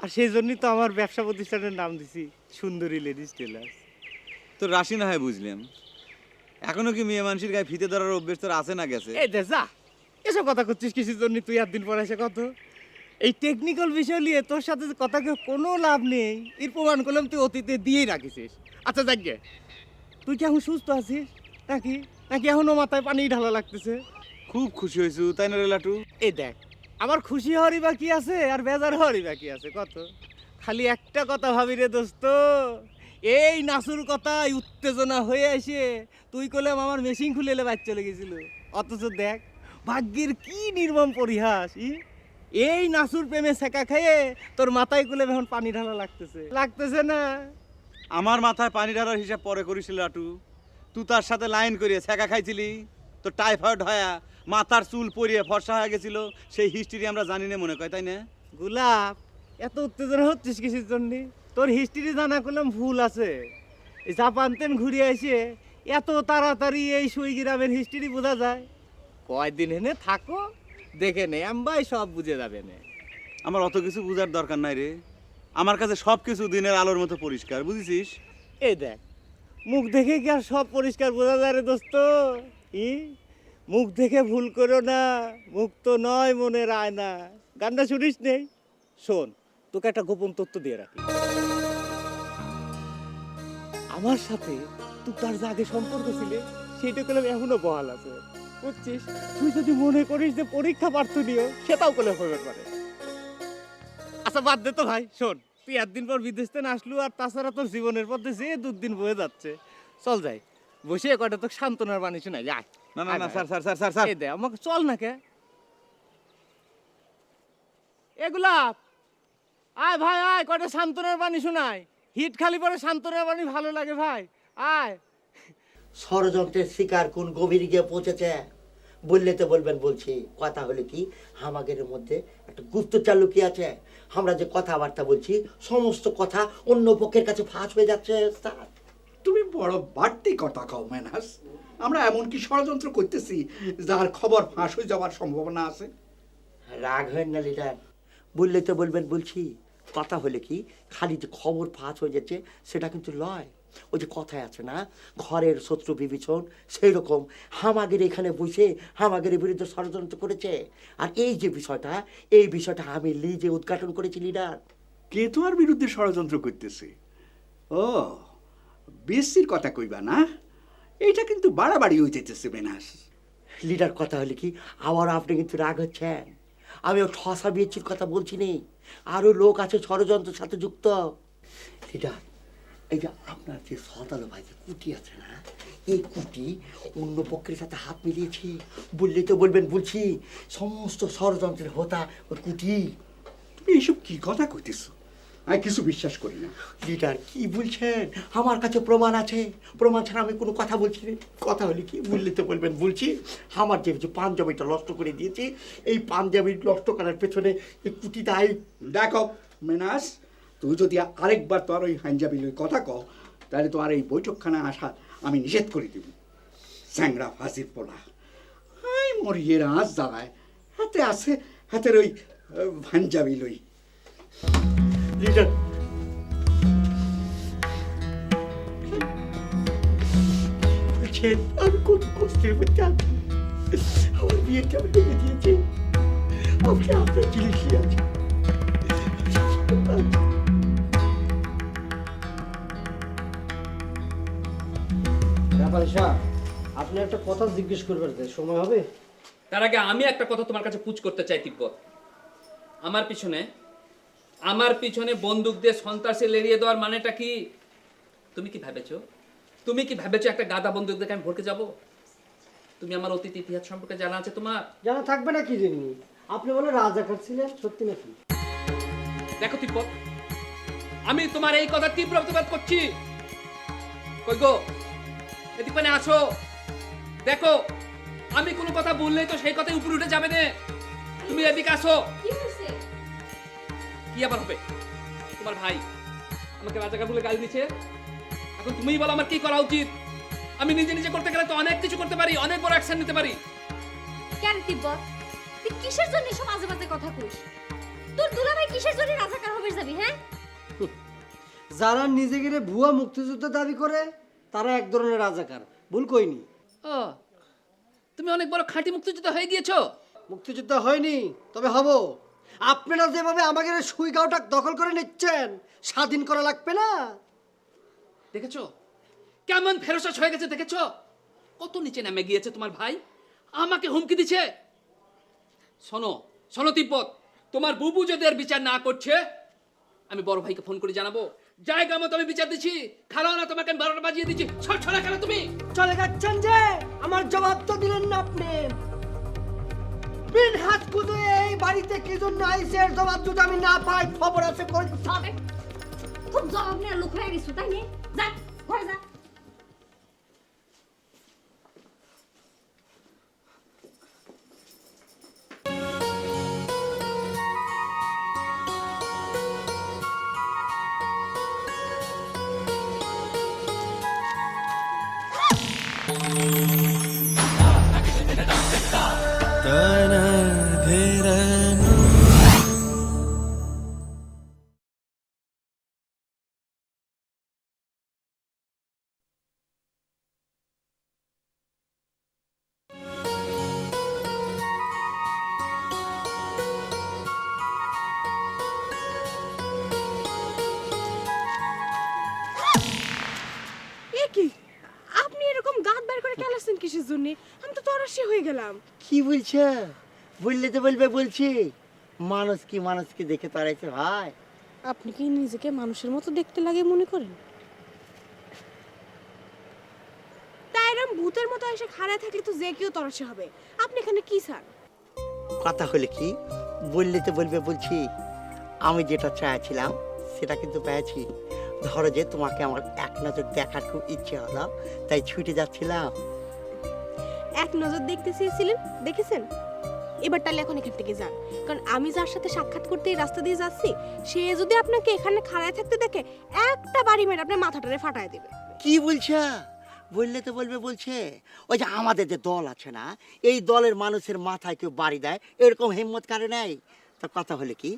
আর সেই জন্যই তো আমার ব্যবসা প্রতিষ্ঠানের নাম দিছি সুন্দরী লেডিস টেলার্স। তো রাশি না হয় বুঝলাম, এখনো কি মেয়ে মানুষের গায়ে ফিতে ধরার অভ্যেস তোর আছে না গেছে? এই দে যা, এসব কথা করছিস কিসের জন্য? তুই একদিন পরে এসে কত এই টেকনিক্যাল বিষয় নিয়ে তোর সাথে কথা কেউ কোনো লাভ নেই, এর প্রমাণ করলাম তুই অতীতে দিয়েই রাখিস। আচ্ছা যাক গে, তুই কি এখন সুস্থ আছিস নাকি নাকি এখনো মাথায় পানি ঢালা লাগতেছে? খুব খুশি হয়েছু তাই না রে লাটু? এই দেখ, আমার খুশি হওয়ারই বা কি আছে আর বেজার হওয়ারই বা কি আছে কত? খালি একটা কথা ভাবি রে দোস্ত, এই নাসুর কথায় উত্তেজনা হয়ে এসে তুই কইলাম আমার মেশিন খুলে এলে বাইর চলে গেছিল, অথচ দেখ ভাগ্যের কি নির্মম পরিহাস। এই নাসুর প্রেমে শেখা খেয়ে তোর মাথায় কুলে এখন পানি ঢালা লাগতেছে না? আমার মাথায় পানি ঢালার হিসাব পরে করিস লাটু। তুই তার সাথে লাইন করিয়ে ছেঁকা খাইছিলি, তো টাইফয়েড হয়া মাথার চুল পরিয়ে ফর্সা হয়ে গেছিল, সেই হিস্ট্রি আমরা জানি না মনে কয়, তাই না? গোলাপ, এত উত্তেজনা হচ্ছিস কিসের জন্য? তোর হিস্ট্রি জানা করলাম ভুল আছে। এই জাপান তেন ঘুরে এসে এত তাড়াতাড়ি এই সুই গ্রামের হিস্ট্রি বোঝা যায়? কয়দিন এনে থাকো, দেখে নে আমবাই সব বুঝে যাবে না। আমার অত কিছু বুঝার দরকার নাই রে, আমার কাছে সব কিছু দিনের আলোর মতো পরিষ্কার, বুঝেছিস? এই দেখ, মুখ দেখে কি আর সব পরিষ্কার বোঝা যায় রে দোস্ত? মুখ দেখে ভুল করো না, মুখ তো নয় মনের আয়না। গানটা শুনিস নেই? শোন, তোকে একটা গোপন তথ্য দিয়ে রাখি। আমার সাথে তুই তার যে আগে সম্পর্ক ছিলে সেটা করলাম এখনো বহাল আছে, বুঝছিস? তুই যদি মনে করিস যে পরীক্ষা পার্থ নিও, সেটাও করলে হয়ে পারে। আচ্ছা বাদ দে তো ভাই, শোন, তুই একদিন পর বিদেশ থেকে আসলু, আর তাছাড়া তোর জীবনের পথে যে দুদিন বয়ে যাচ্ছে, চল যাই বসে কয়টা তোকে সান্ত্বনার বাণী শোনাই যায়। না না না, sir sir sir sir sir, এই দে আমাকে, চল না কে এগুলা, আয় ভাই আয়, কয়টা সান্ত্বনার বাণী শোনাই। হিট খালি পরে সান্ত্বনার বাণী ভালো লাগে ভাই, আয়। ষড়যন্ত্রের শিকার কোন গভীর গিয়ে পৌঁছেছে বললে তো বলবেন, বলছি কথা হলো কি আমাদের মধ্যে একটা গুপ্তচর লুকিয়ে আছে। আমরা যে কথাবার্তা বলছি সমস্ত কথা অন্য পক্ষের কাছে ফাঁস হয়ে যাচ্ছে স্যার। তুমি বড় বাড়তি কথা কও মেনাস, আমরা এমন কি ষড়যন্ত্র করতেছি যার খবর ফাঁস হয়ে যাওয়ার সম্ভাবনা আছে? রাগ হয় না লিডার, বললে তো বলবেন, বলছি কথা হলে কি খালি যে খবর ফাঁস হয়ে যাচ্ছে সেটা কিন্তু লয়। ওই যে কথায় আছে না, ঘরের শত্রু বিভীষণ, সেই রকম হামাগের এখানে বসে হামাগের বিরুদ্ধে ষড়যন্ত্র করেছে। আর এই যে বিষয়টা, এই বিষয়টা আমি নিজে উদ্ঘাটন করেছি লিডার। কে তোমার বিরুদ্ধে ষড়যন্ত্র করতেছে? ও, বিএসসির কথা কইবা না? এইটা কিন্তু বাড়াবাড়ি হইতেছে মেনাস। লিডার কথা হলে কি আবার আপনি কিন্তু রাগ হচ্ছেন। আমি ও ঠসা বিয়েছির কথা বলছি নি, আরও লোক আছে ষড়যন্ত্রের সাথে যুক্ত। লিডার, এই যে আপনার যে সদালো ভাই যে কুটি আছে না, এই কুটি অন্য পক্ষের সাথে হাত মিলিয়েছি, বললে তো বলবেন, বলছি সমস্ত ষড়যন্ত্রের হোতা ওই কুটি। তুমি এইসব কি কথা কইতেছো? আমি কিছু বিশ্বাস করি না। লিডার কি বলছেন? আমার কাছে প্রমাণ আছে, প্রমাণ ছাড়া আমি কোনো কথা বলছি না। কথা হলে কি বললে তো বলবেন, বলছি আমার যে পাঞ্জাবিটা নষ্ট করে দিয়েছি, এই পাঞ্জাবি নষ্ট করার পেছনে এই কুটি দায়ী। দেখো মেনাস, তুই যদি আরেকবার তোর ওই পাঞ্জাবি লই কথা কও, তাহলে তোমার এই বৈঠকখানে আসা আমি নিষেধ করে দেব। স্যাংরা ফাঁসির পোলা, হাই মরিয়ে আজ দাঁড়ায় হাতে আছে হাতের ওই পাঞ্জাবি লই। লিডার, আমি কত কষ্টের মধ্যে আছি, আমার বিয়েটা আমি ভেঙে দিয়েছি, আমাকে আপনার জিনিসই আছে। আপনি একটা কথা জিজ্ঞেস করবেন, সময় হবে? তার আগে আমি একটা কথা তোমার কাছে পুছ করতে চাই তিব্বত। আমার পিছনে বন্দুক দিয়ে সন্ত্রাসে লেড়িয়ে দেওয়ার মানেটা কি? তুমি কি ভেবেছো একটা গাদা বন্দুক দেখে আমি ভরকে যাব? তুমি আমার অতীত ইতিহাস সম্পর্কে জানা আছে তোমার? জানা থাকবে না কি জানি? আপনি বলে রাজাকার ছিলেন, সত্যি নাকি? দেখো তিব্বত, আমি তোমার এই কথা তীব্র প্রতিবাদ করছি। কই গো, এদিক মানে আসো, দেখো আমি কোনো কথা বললেই তো সেই কথাই উপরে উঠে যাবে না। তুমি এদিকে আসো। কি আবার হবে? তোমার ভাই আমাকে রাজাকার বলে গালি দিচ্ছে, এখন তুমিই বলো আমার কি করা উচিত। আমি নিজে নিজে করতে গেলে তো অনেক কিছু করতে পারি, অনেক বড় অ্যাকশন নিতে পারি। কেন তিব্বত, তুই কিসের জন্য এসব আজে বাজে কথা কইস? তোর দুলাভাই কিসের জন্য রাজাকার হবে যাবি, হ্যাঁ? যারা নিজেকে ভুয়া মুক্তিযুদ্ধ দাবি করে তারা এক ধরনের রাজাকার, ভুল কইনি। ও তুমি অনেক বড় খাঁটি মুক্তিযোদ্ধা হয়ে গিয়েছো। মুক্তিযুদ্ধ হয়নি, তবে হব। আপনারা যেভাবে আমাদের সুইগাঁওটা দখল করে নিচ্ছেন, স্বাধীন করা লাগবে না? দেখেছো কেমন ফেরোসাস হয়ে গেছে, দেখেছো কত নিচে নেমে গিয়েছে তোমার ভাই, আমাকে হুমকি দিচ্ছে। শোনো শোনো তিব্বত, তোমার বুবু যদি এর বিচার না করছে আমি বড় ভাইকে ফোন করে জানাবো। জায়গা মতো আমি বিচার দিচ্ছি, খারাপ না তোমাকে আমি 12টা বাজিয়ে দিচ্ছি। ছড়া কেন তুমি চলে যাচ্ছেন যে? আমার জবাব তো দিলেন না আপনি। বিন হাত কুদে এই বাড়িতে কি জন্য আইছে এর জবাব যদি আমি না পাই, খবর আছে করে থাকে। খুব জবাব নেওয়ার লোক হয়ে গেছো, তাই না? যা ঘরে যা। আপনি এরকম গাঁত বের করে খেলাচ্ছেন কিসের জন্য? আমি তো তরাসি হয়ে গেলাম। কি বলছে? বললে তো বলবে, বলছি মানুষ কি মানুষকে দেখে তাড়াইছে ভাই। আপনি কি নিজেকে মানুষের মতো দেখতে লাগে মনে করেন? তাই এরকম ভূতের মতো এসে খাড়ায় থাকলে তো যে কেউ তরাসি হবে। আপনি এখানে কি চান? কথা হলে কি, বললে তো বলবে, বলছি আমি যেটা চাইছিলাম সেটা কিন্তু পেয়েছি। ধরো যে তোমাকে আমার এক নজর দেখার খুব ইচ্ছে হলো, তাই ছুটে যাচ্ছিলাম। এক নজর দেখতে চেয়েছিলেন, দেখেছেন? এবার তাহলে এখন এখান থেকে যান, কারণ আমি যার সাথে সাক্ষাৎ করতে এই রাস্তা দিয়ে যাচ্ছি সে যদি আপনাকে এখানে খাড়ায় থাকতে দেখে একটা বাড়ি মেরে আপনার মাথাটারে ফাটায় দেবে। কি বলছে? বললে তো বলবে, বলছে ওই যে আমাদের যে দল আছে না, এই দলের মানুষের মাথায় কেউ বাড়ি দেয় এরকম হিম্মত কারে নেই। তা কথা হলে কি,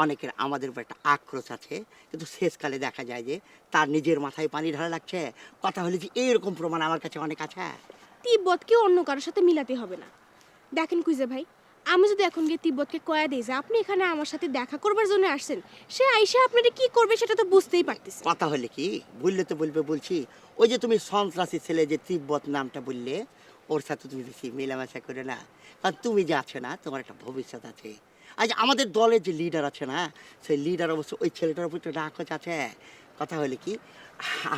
অনেকের আমাদের উপর একটা আক্রোশ আছে, কিন্তু শেষকালে দেখা যায় যে তার নিজের মাথায় পানি ঢালা লাগছে। কথা হলে যে এইরকম প্রমাণ আমার কাছে অনেক আছে। তিব্বতকে অন্য কারোর সাথে মিলাতে হবে না। দেখেন কুইজে ভাই, আমি যদি এখন গিয়ে তিব্বতকে কয়া দিই যে আপনি এখানে আমার সাথে দেখা করবার জন্য আসছেন, সে আইসা আপনারা কি করবে সেটা তো বুঝতেই পারতেছে। কথা হলে কি, বললে তো বলবে, বলছি ওই যে তুমি সন্ত্রাসী ছেলে যে তিব্বত নামটা বললে, ওর সাথে তুমি বেশি মেলামেশা করে না, কারণ তুমি যে আছো না, তোমার একটা ভবিষ্যৎ আছে। আজ আমাদের দলের যে লিডার আছে না, সেই লিডার অবশ্য ওই ছেলেটার উপর একটা রাক্ষস আছে। কথা হলে কি,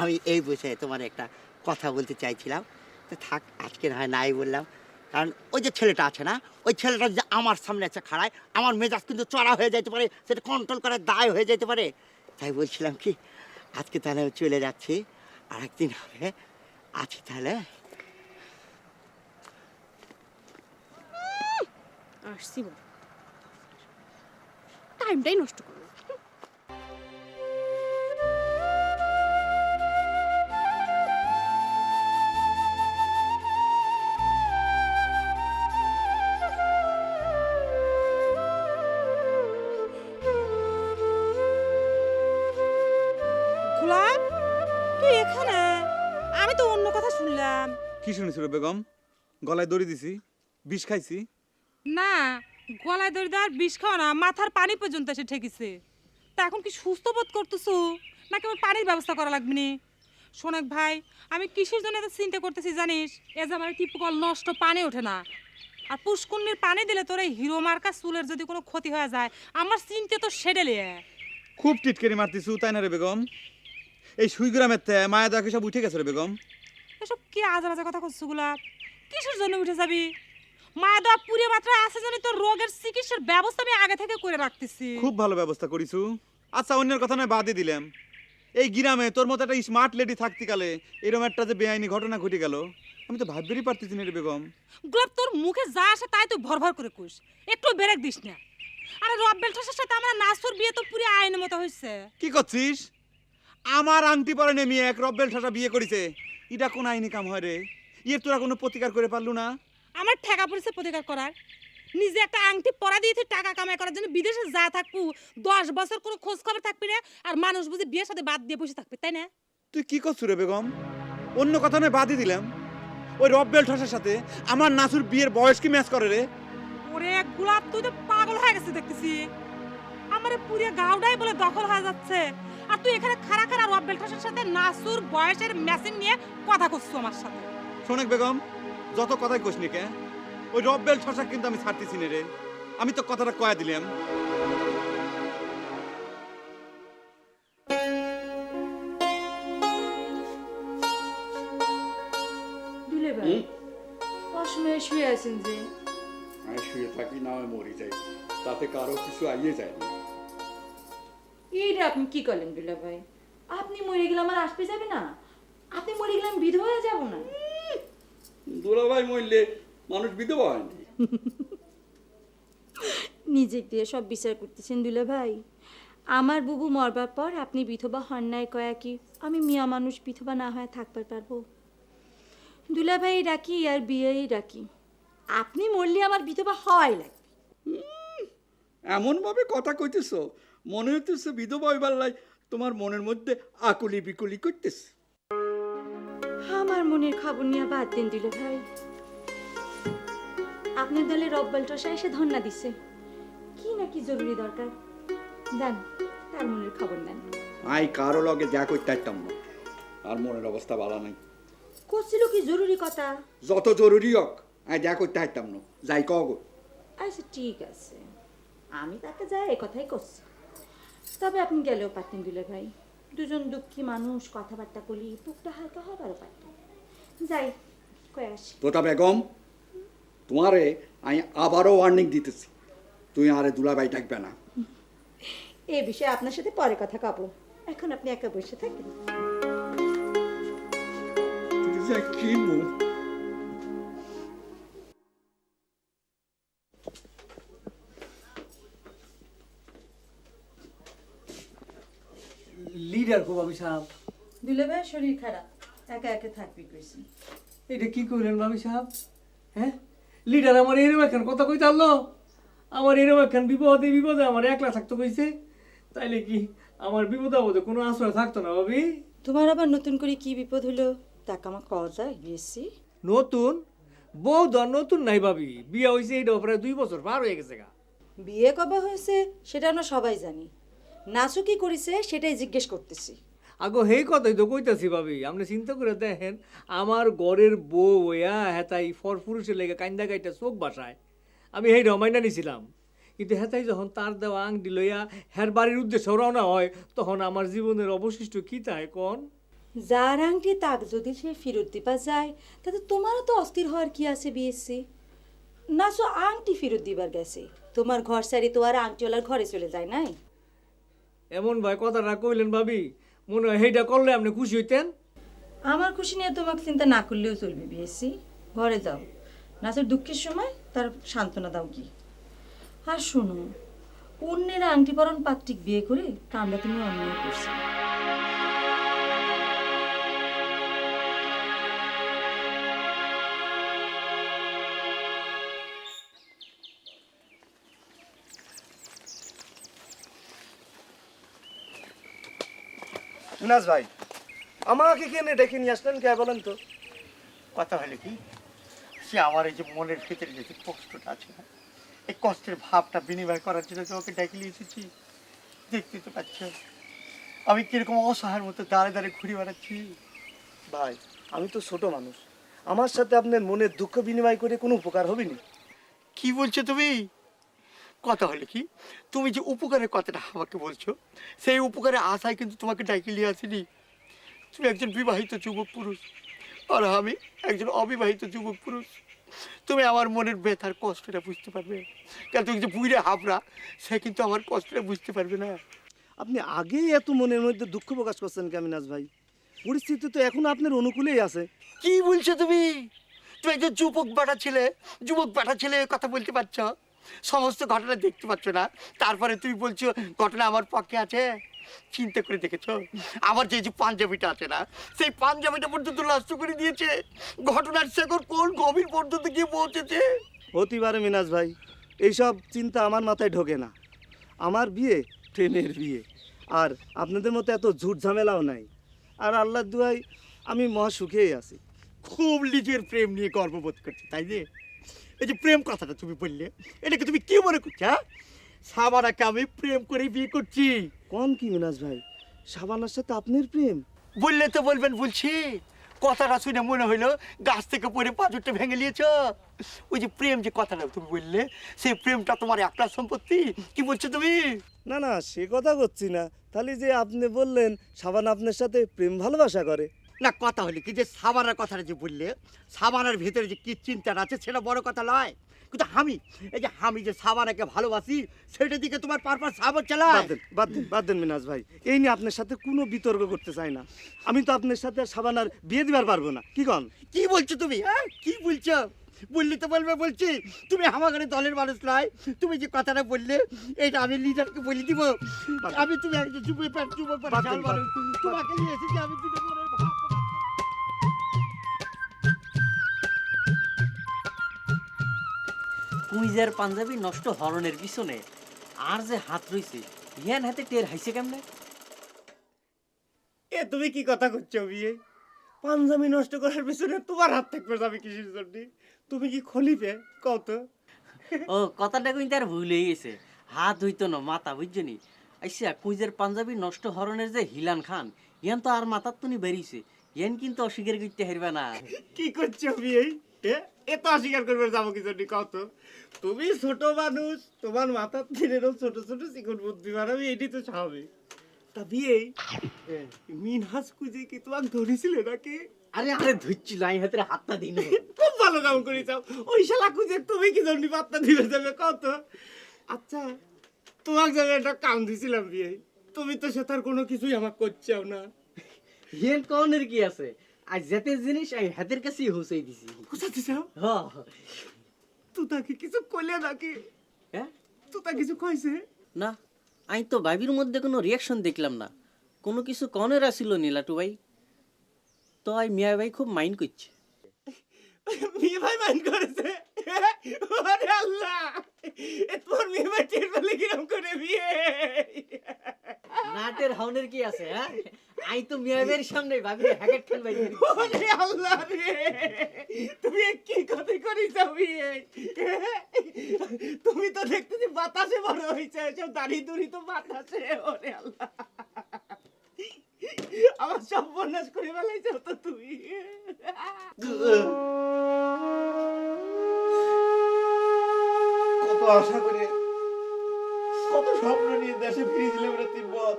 আমি এই বিষয়ে তোমার একটা কথা বলতে চাইছিলাম, তো থাক আজকে না হয় নাই বললাম। কারণ ওই যে ছেলেটা আছে না, ওই ছেলেটা যে আমার সামনে আছে খাড়ায়, আমার মেজাজ কিন্তু চড়া হয়ে যাইতে পারে, সেটা কন্ট্রোল করার দায় হয়ে যেতে পারে। তাই বলছিলাম কি, আজকে তাহলে আমি চলে যাচ্ছি, আর একদিন হবে, আছি তাহলে। আসছি বল, টাইমটাই নষ্ট করো। গোলাপ, তুই এখানে? আমি তো অন্য কথা শুনলাম। কি শুনেছিল বেগম? গলায় দড়ি দিছি, বিষ খাইছি? না, গলায় দড়ি দেওয়ার বিষ খাওয়া না, মাথার পানি পর্যন্ত এসে ঠেকিছে। তা এখন কি সুস্থ বোধ করতেছো নাকি আমার পানির ব্যবস্থা করা লাগবে নি? শোনাক ভাই, আমি কিসের জন্য এত চিন্তা করতেছি জানিস? এ যে আমার টিপকল নষ্ট পানি ওঠে না, আর পুষ্কুন্নির পানি দিলে তোর এই হিরো মার্কা চুলের যদি কোনো ক্ষতি হয়ে যায়, আমার চিন্তা তো সেডেলে। খুব টিটকারি মারতিছু তাই না রে বেগম? এই সুইগ্রামের তে মায়া দাকে সব উঠে গেছে রে বেগম। এসব কি আজে বাজে কথা করছো গোলাপ? কিসের জন্য উঠে যাবি? মায়া দেওয়া পুড়ে মাত্রায় আছে জানি তোর রোগের চিকিৎসার ব্যবস্থা আমি আগে থেকে করে রাখতেছি। খুব ভালো ব্যবস্থা করিছু। আচ্ছা অন্যের কথা নয় বাদই দিলাম, এই গ্রামে তোর মতো একটা স্মার্ট লেডি থাকতিকালে এরকম একটা যে বেআইনি ঘটনা ঘটে গেল, আমি তো ভাবতেই পারতেছি না রে বেগম। গোলাপ, তোর মুখে যা আসে তাই তুই ভরভর করে কইস, একটু ব্রেক দিস না। আরে রব্বেল ঠাসের সাথে আমার নাসুর বিয়ে তো পুরো আইনের মতো হইছে। কি করছিস? আমার আংটি পরে নেমিয়ে এক রব্বেল ঠাসা বিয়ে করিছে, এটা কোন আইনি কাম হয় রে? তোরা কোনো প্রতিকার করে পারলু না? আমার ঠেকা পড়েছে প্রতিকার করার। নিজে একটা আংটি পরা দিয়ে তুই টাকা কামাই করার জন্য বিদেশে যা থাকবো 10 বছর কোনো খোঁজ খবর থাকবি না আর মানুষ বুঝি বিয়ের সাথে বাদ দিয়ে বসে থাকবে তাই না? তুই কি করছো রে বেগম? অন্য কথা নয় বাদই দিলাম, ওই রব্বেল ঠসের সাথে আমার নাসুর বিয়ের বয়স কি ম্যাচ করে রে? ওরে গোলাপ তুই তো পাগল হয়ে গেছিস দেখতেছি। আমারে পুরো গাওডাই বলে দখল হয়ে যাচ্ছে আর তুই এখানে খাড়া খাড়া রব্বেল ঠসের সাথে নাসুর বয়সের ম্যাচিং নিয়ে কথা করছিস আমার সাথে। শোনেক বেগম, যত কথাই কইস নি কে, ওই রব্বেল ঠসা কিন্তু আমি ছাড়তেছি না রে। আমি তো কথাটা কয়া দিলাম। দুলে ভাই অসময়ে শুয়ে আছেন যে? আমি শুয়ে থাকি না হয় মরি যাই, তাতে কারো কিছু আইয়ে যায় না। এইটা আপনি কি করলেন দুলা ভাই? আপনি মরে গেলে আমার আসতে যাবে না? আপনি মরে গেলে আমি বিধবা হয়ে যাব না? দুলাভাই মরলে মানুষ বিধবা হয়নি। নিজে দিয়ে সব বিচার করতেছেন দুলা ভাই। আমার বুবু মরবার পর আপনি বিধবা হন নাই কয়া কি আমি মিয়া মানুষ বিধবা না হয়ে থাকবার পারবো? দুলা ভাই ডাকি আর বিয়েই ডাকি, আপনি মরলে আমার বিধবা হওয়াই লাগবে। এমন ভাবে কথা কইতেছ মনে হইতেছে বিধবা হইবার লাই তোমার মনের মধ্যে আকুলি বিকুলি করতেছে। আমার মনের খবর নিয়ে বাদ দিন দুলা ভাই। আপনার দলে রব্বাল টসা এসে ধন্না দিছে, কি নাকি জরুরি দরকার দেন, তার মনের খবর নেন। আই কারো লগে যা করতে পারতাম না, আর মনের অবস্থা ভালো নাই। করছিল কি জরুরি কথা? যত জরুরি হোক আই যা করতে পারতাম না, যাই কগ। আচ্ছা ঠিক আছে, আমি তাকে যাই এ কথাই করছি। তবে আপনি গেলেও পারতেন দুলে ভাই, দুজন দুঃখী মানুষ কথাবার্তা করি বুকটা হালকা হবারও পারতেন। যাই কয়ে আসি। তোতা বেগম, তোমারে আমি আবারও ওয়ার্নিং দিতেছি, তুই আরে দুলাভাই ডাকবে না। এ বিষয়ে আপনার সাথে পরে কথা কব, এখন আপনি একা বসে থাকেন। কি মুখ লিডার গো ভাবি সাহেব। দুলে ভাই শরীর খারাপ, একা একা থাকবি কইছি। এটা কি করলেন ভাবি সাহেব? হ্যাঁ, লিডার আমার এরকম একখান কথা কইতে আনলো, আমার এরকম একখান বিপদে বিপদে আমার একলা থাকতে কইছে, তাইলে কি আমার বিপদ আপদে কোনো আশ্রয় থাকতো না ভাবি? তোমার আবার নতুন করে কি বিপদ হলো তাকে আমার কওয়া যায় বিএসসি? নতুন বউ ধর নতুন নাই ভাবি, বিয়ে হয়েছে এটা প্রায় 2 বছর পার হয়ে গেছে গা। বিয়ে কবে হয়েছে সেটা আমরা সবাই জানি, নাচু কি করেছে সেটাই জিজ্ঞেস করতেছি। আগো হেই কথাই তো কইতাছি ভাবি, আপনি চিন্তা করে দেখেন আমার ঘরের বউ হইয়া হেতাই ফরফুরুষের লেগে কান্দা গাইটা চোখ বাসায়, আমি হেই রমাইনা নিছিলাম, কিন্তু হেতাই যখন তার দেওয়া আংটি লইয়া হের বাড়ির উদ্দেশ্যে রওনা হয় তখন আমার জীবনের অবশিষ্ট কি তাই কন? যার আংটি তাক যদি সে ফেরত দিবা যায় তাতে তোমারও তো অস্থির হওয়ার কি আছে বিএসসি? নাচু আংটি ফেরত দিবার গেছে, তোমার ঘর সারি তো আর আংটিওয়ালার ঘরে চলে যায় নাই। এমন ভাই কথাটা কইলেন ভাবি, মনে হয় হেইটা করলে আপনি খুশি হইতেন। আমার খুশি নিয়ে তোমাকে চিন্তা না করলেও চলবে বিএসসি, ঘরে যাও, নাচের দুঃখের সময় তার সান্ত্বনা দাও কি। আর শোনো, অন্যের আংটি পরন পাত্রিক বিয়ে করে কামড়া তুমি অন্যায় করছো। মিনাজ ভাই, আমাকে কেনে ডেকে নিয়ে আসলেন কে বলেন তো? কথা হলো কি, সে আমার এই যে মনের ভিতরে যে কষ্টটা আছে না, এই কষ্টের ভাবটা বিনিময় করার জন্য তোমাকে ডেকে নিয়ে এসেছি। দেখতে তো পাচ্ছ আমি কিরকম অসহায়ের মতো দাঁড়ে দাঁড়িয়ে ঘুরে বেড়াচ্ছি। ভাই আমি তো ছোট মানুষ, আমার সাথে আপনার মনের দুঃখ বিনিময় করে কোনো উপকার হবে না। কি বলছো তুমি? কথা হলো কি, তুমি যে উপকারের কথাটা আমাকে বলছো, সেই উপকারের আশায় কিন্তু তোমাকে ডাকি নিয়ে আসিনি। তুমি একজন বিবাহিত যুবক পুরুষ আর আমি একজন অবিবাহিত যুবক পুরুষ। তুমি আমার মনের ব্যথার কষ্টটা বুঝতে পারবে, কেন তুমি যে বুড়ে হাবড়া, সে কিন্তু আমার কষ্টটা বুঝতে পারবে না। আপনি আগেই এত মনের মধ্যে দুঃখ প্রকাশ করছেন কে মিনাজ ভাই? পরিস্থিতি তো এখন আপনার অনুকূলেই আছে। কি বলছো তুমি? তুমি একজন যুবক বেটা ছেলে কথা বলতে পারছো, সমস্ত ঘটনা দেখতে পাচ্ছ না, তারপরে তুমি বলছো ঘটনা আমার পক্ষে আছে। চিন্তা করে দেখেছো আমার যে পাঞ্জাবিটা আছে না, সেই পাঞ্জাবিটা পর্যন্ত নষ্ট করে দিয়েছে। ঘটনার শেকড় কোন গভীর পর্যন্ত গিয়ে পৌঁছেছে। হতে পারে মিনাজ ভাই, এইসব চিন্তা আমার মাথায় ঢোকে না। আমার বিয়ে প্রেমের বিয়ে, আর আপনাদের মতো এত ঝুট ঝামেলাও নাই। আর আল্লাহর দুয়ায় আমি মহা সুখেই আছি। খুব নিজের প্রেম নিয়ে গর্ববোধ করছি, তাই যে এই যে প্রেম কথাটা তুমি বললে, এটাকে তুমি কি মনে করছো? হ্যাঁ, সাবানাকে আমি প্রেম করে বিয়ে করছি। কোন কি মিনাজ ভাই, সাবানার সাথে আপনার প্রেম? বললে তো বলবেন বলছি, কথাটা শুনে মনে হইলো গাছ থেকে পড়ে পাঁচটা ভেঙে নিয়েছ। ওই যে প্রেম যে কথাটা তুমি বললে, সেই প্রেমটা তোমার আপনার সম্পত্তি, কি বলছো তুমি? না না, সে কথা করছি না। তাহলে যে আপনি বললেন সাবান আপনার সাথে প্রেম ভালোবাসা করে, না কথা হলো কি যে সাবানার কথাটা যে বললে, সাবানার ভেতরে যে কি চিন্তাটা আছে সেটা বড় কথা নয়, কিন্তু আমি যে সাবানাকে ভালোবাসি সেটার দিকে তোমার পারপাস সাবর চালায়। বাদ দেন মিনাজ ভাই, এই নিয়ে আপনার সাথে কোনো বিতর্ক করতে চাই না। আমি তো আপনার সাথে সাবানার বিয়ে দিবার পারবো না। কি কন? কি বলছো তুমি? হ্যাঁ, কি বলছো? বললি তো বলবে, বলছি তুমি আমার দলের মানুষ নয়। তুমি যে কথাটা বললে এটা আমি লিডারকে বলে দিব। আমি তুমি একজন তোমাকে নিয়ে এসেছি আমি তুমি মনের ভাব প্রকাশ করতে। কুইজের পাঞ্জাবি নষ্ট হরণের পিছনে আর যে হাত রইছে, ইয়ান হাতে টের হাইছে কেমনে? এ তুমি কি কথা করছো বিয়ে? পাঞ্জাবি নষ্ট করার পিছনে তোমার হাত থাকবে যাবে কিসের জন্য? তুমি কি খলিফে কত? ও কথাটা কিন্তু আর ভুল হয়ে গেছে, হাত হইতো না মাথা, বুঝছনি? আইসা কুইজের পাঞ্জাবি নষ্ট হরণের যে হিলান খান, ইয়ান তো আর মাথার তুনি বেরিয়েছে, ইয়ান কিন্তু অস্বীকার করতে হারবে না। কি করছো বিয়ে? এ তো অস্বীকার করবে যাবো কি জন্য কত? তুমি ছোট মানুষ, তোমার মাথার দিনেরও ছোট ছোট চিকন বুদ্ধি বাড়াবি, এটি তো স্বাভাবিক। তা বিয়ে মিনহাজ কুইজে কি তোমাকে ধরেছিলে নাকি? আরে ধুচ্ছিল, আমি হাতের হাতটা দিন। খুব ভালো কাম করি যাও। ওই শালা কুইজে তুমি কি জন্য পাত্তা দিবে যাবে কত? আচ্ছা, তোমাকে যাবে একটা কাম দিছিলাম বিয়ে, তুমি তো সে তার কোনো কিছুই আমাকে করছাও না। হিয়েন কনের কি আছে, আজ যেতে জিনিস আমি হাতের কাছেই হুসাই দিছি। হুসাতে চাও? তুই তাকে কিছু কইলে নাকি? হ্যাঁ, তুই তা কিছু কইছে না? আমি তো ভাবির মধ্যে কোনো রিয়াকশন দেখলাম না, কোনো কিছু কনের আসিল নীলাটু ভাই। তো আই মিয়া ভাই খুব মাইন্ড করছে। মেয়ে ভাই মাইন্ড করেছে? ওরে আল্লাহ, এ তোর মেয়ে ভাই টের পেলে কিরম করে বিয়ে? নাটের হাউনের কি আছে? হ্যাঁ, আই তো মিয়া ভাইয়ের সামনে ভাবি হ্যাকেট খেল ভাই। ওরে আল্লাহ রে, তুমি কি কথা করিস বিয়ে? তুমি তো দেখতেছি বাতাসে বড় হইছে, সব দাড়ি দুড়ি তো বাতাসে। ওরে আল্লাহ, আমার সব বনাশ করে ফেলাইছো তো তুমি। কত আশা করে, কত স্বপ্ন নিয়ে দেশে ফিরেছিলাম রে তিব্বত,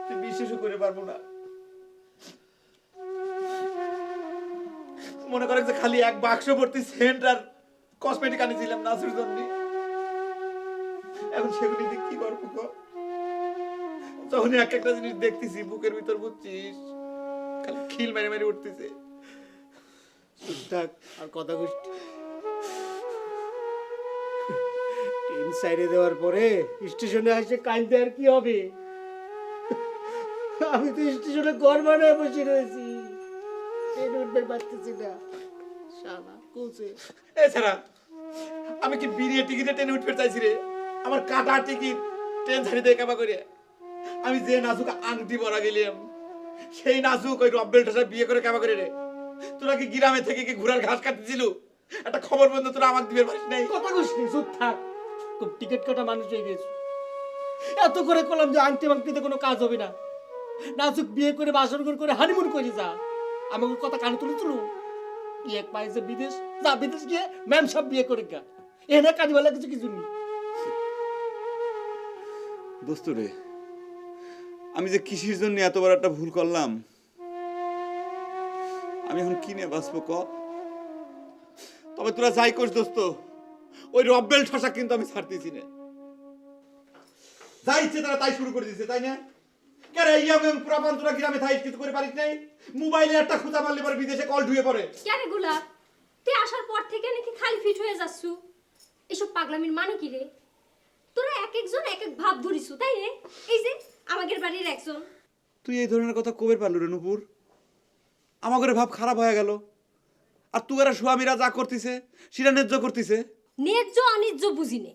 তুই বিশ্বাসও করে পারবো না। মনে করে যে খালি এক বাক্স ভর্তি সেন্ট আর কসমেটিক আনিছিলাম নাসুর জন্য, এখন সেগুলি দিয়ে কি করবো? যখন এক একটা জিনিস দেখতেছি বুকের ভিতর বুঝছিস খালি খিল মেরে মেরে উঠতেছে। আর কথা গোষ্ঠী ট্রেন সাইডে দেওয়ার পরে স্টেশনে আসে কাঁদতে আর কি হবে? আমি তো স্টেশনে ঘর বানায় বসে রয়েছি, ট্রেন উঠতে পারতেছি না। শালা কোচে এছাড়া আমি কি বিরিয়ে টিকিটে ট্রেনে উঠতে চাইছি রে? আমার কাটা টিকিট ট্রেন ছাড়ি দিয়ে কাবা করে আমি যে নাজুক আংটি পরা গেলাম, সেই নাজুক ওই রব্বেলটা বিয়ে করে কাবা করে রে। তোরা কি গ্রামে থেকে কি ঘোড়ার ঘাস কাটতেছিল? একটা খবর বন্ধ তোরা আমাকে দিবে পারিস নাই? কথা গোষ্ঠী চুপ থাক, খুব টিকিট কাটা মানুষ হয়ে গেছে। এত করে করলাম যে আংটি বাংটিতে কোনো কাজ হবে না, নাজুক বিয়ে করে বাসর করে হানিমুন করে যা, আমাকে কথা কানে তুলে তুলো। কি এক পাইছে বিদেশ, যা বিদেশ গিয়ে ম্যাম সব বিয়ে করে গা, এনে কাজবালা কিছু কিছু নেই। দোস্ত রে, আমি যে কিসের জন্য এত বড় একটা ভুল করলাম, আমি এখন কি নিয়ে বাঁচবো ক? তবে তোরা যাই করিস দোস্ত, ওই রব্বেল ঠসা কিন্তু আমি ছাড়তেছি না। যাই ইচ্ছে তারা তাই শুরু করে দিয়েছে, তাই না? কেরে ইয়াম পুরাপান তোরা গ্রামে থাই কিছু করে পারিস নাই? মোবাইলে একটা খুঁজা মারলে পরে বিদেশে কল ঢুয়ে পড়ে। কেন গোলাপ, তুই আসার পর থেকে নাকি খালি ফিট হয়ে যাচ্ছু? এসব পাগলামির মানে কি রে? তোরা এক একজন এক এক ভাব ধরিছু, তাই রে? এই যে আমাদের বাড়ির একজন। তুই এই ধরনের কথা কবে পারলু রে নুপুর? আমাদের ভাব খারাপ হয়ে গেল, আর তুই এরা স্বামীরা যা করতেছে সেটা ন্যায্য করতেছে। ন্যায্য অনিজ্য বুঝি নে।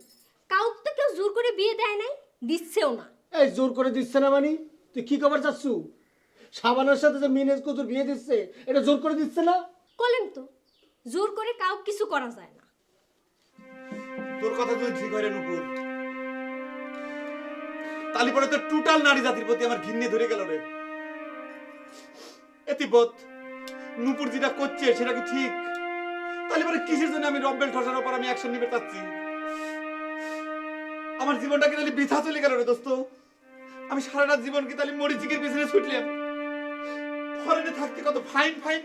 কাউকে তো কেউ জোর করে বিয়ে দেয় নাই, দিচ্ছেও না। এই জোর করে দিচ্ছে না মানে তুই কি খবর চাচ্ছু? সাবানের সাথে যে মিনেজ কুতুর বিয়ে দিচ্ছে এটা জোর করে দিচ্ছে না? কলেম তো জোর করে কাউকে কিছু করা যায় না। তোর কথা তুই ঠিক হয় রে নুপুর। তালিপরে তো টোটাল নারী জাতির প্রতি আমার ঘৃণে ধরে গেল রে। এতিবত নুপুর যেটা করছে সেটা কি ঠিক? তালিপরে কিসের জন্য আমি রব্বেল ঠসার উপর আমি অ্যাকশন নিতে চাচ্ছি? আমার জীবনটা কি তাহলে বৃথা চলে গেল রে দোস্ত? আমি সারা রাত জীবন কি তাহলে মরিচিকের পিছনে ছুটলাম? ফরেনে থাকতে কত ফাইন ফাইন।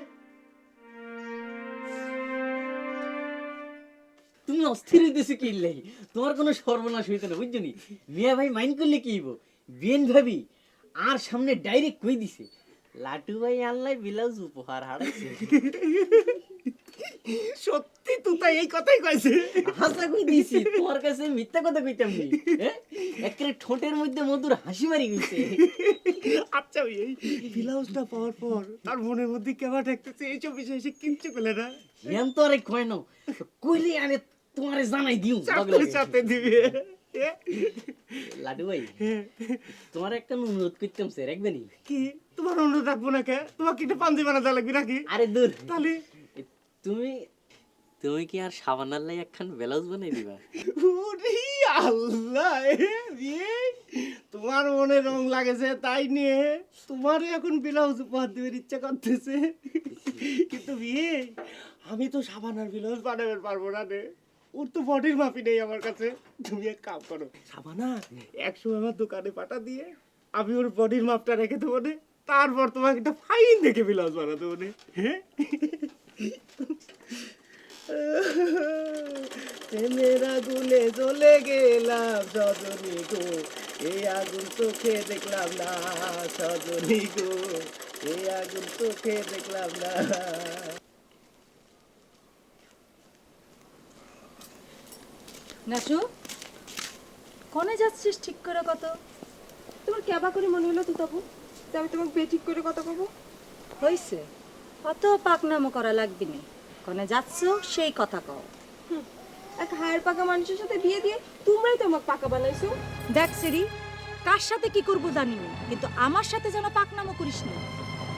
তুমি অস্থির হইতেছে কি লাই? তোমার কোনো সর্বনাশ হইতে না, বুঝছো নি? মিয়া ভাই মাইন্ড করলে কি হইব? বিয়েন ভাবি আর সামনে ডাইরেক্ট কই দিছে, লাটু ভাই আল্লাহ ব্লাউজ উপহার হারাইছে। সত্যি তুই তাই এই কথাই কইছিস? হাসা কই দিছি, তোমার কাছে মিথ্যা কথা কইতাম নি। একেবারে ঠোঁটের মধ্যে মধুর হাসি মারি গইছে। আচ্ছা এই ব্লাউজটা পাওয়ার পর তার মনের মধ্যে কেমন ঠেকতেছে এইসব বিষয়ে সে কিচ্ছু বলে না? জ্ঞান তো আরে কয় না, কইলে আরে তোমারে জানাই দিও। সাথে দিবে লাডু ভাই, তোমার একটা অনুরোধ করতাম স্যার, একবারই। কি তোমার অনুরোধ রাখবো না কে? তোমাকে একটা পাঞ্জি বানাতে লাগবে নাকি? আরে দূর, তাহলে তুমি তুমি কি আর সাবানার লাই একখান ব্লাউজ বানাই দিবা? ওরে আল্লাহ, বিয়ে তোমার মনে রং লাগেছে তাই নিয়ে তোমারও এখন ব্লাউজ উপহার দেওয়ার ইচ্ছা করতেছে। কিন্তু বিয়ে আমি তো সাবানার ব্লাউজ বানাতে পারবো না রে, ওর তো বডির মাপি নেই আমার কাছে। তুমি এক কাম করো, সাবানা 100 আমার দোকানে পাঠা দিয়ে আমি ওর বডির মাপটা রেখে দেবো নে, তারপর তোমাকে একটা ফাইন দেখে ব্লাউজ বানাতে দেবো নে। হ্যাঁ, প্রেমের আগুনে জ্বলে গেলাম সজনী গো, এই আগুন চোখে দেখলাম না সজনী গো, এই আগুন চোখে দেখলাম না। নাচু, কনে যাচ্ছিস ঠিক করে কত? তোমার কেবা করে মনে হলো তো তবু যে আমি তোমাকে বেঠিক করে কথা কব? হইছে, কত পাকনামো করা লাগবি না। কনে যাচ্ছ সেই কথা কও। এক হায়ার পাকা মানুষের সাথে বিয়ে দিয়ে তোমরাই তো আমাকে পাকা বানাইছো। দেখ সিরি, কার সাথে কি করবো জানি না, কিন্তু আমার সাথে যেন পাকনামো করিস না।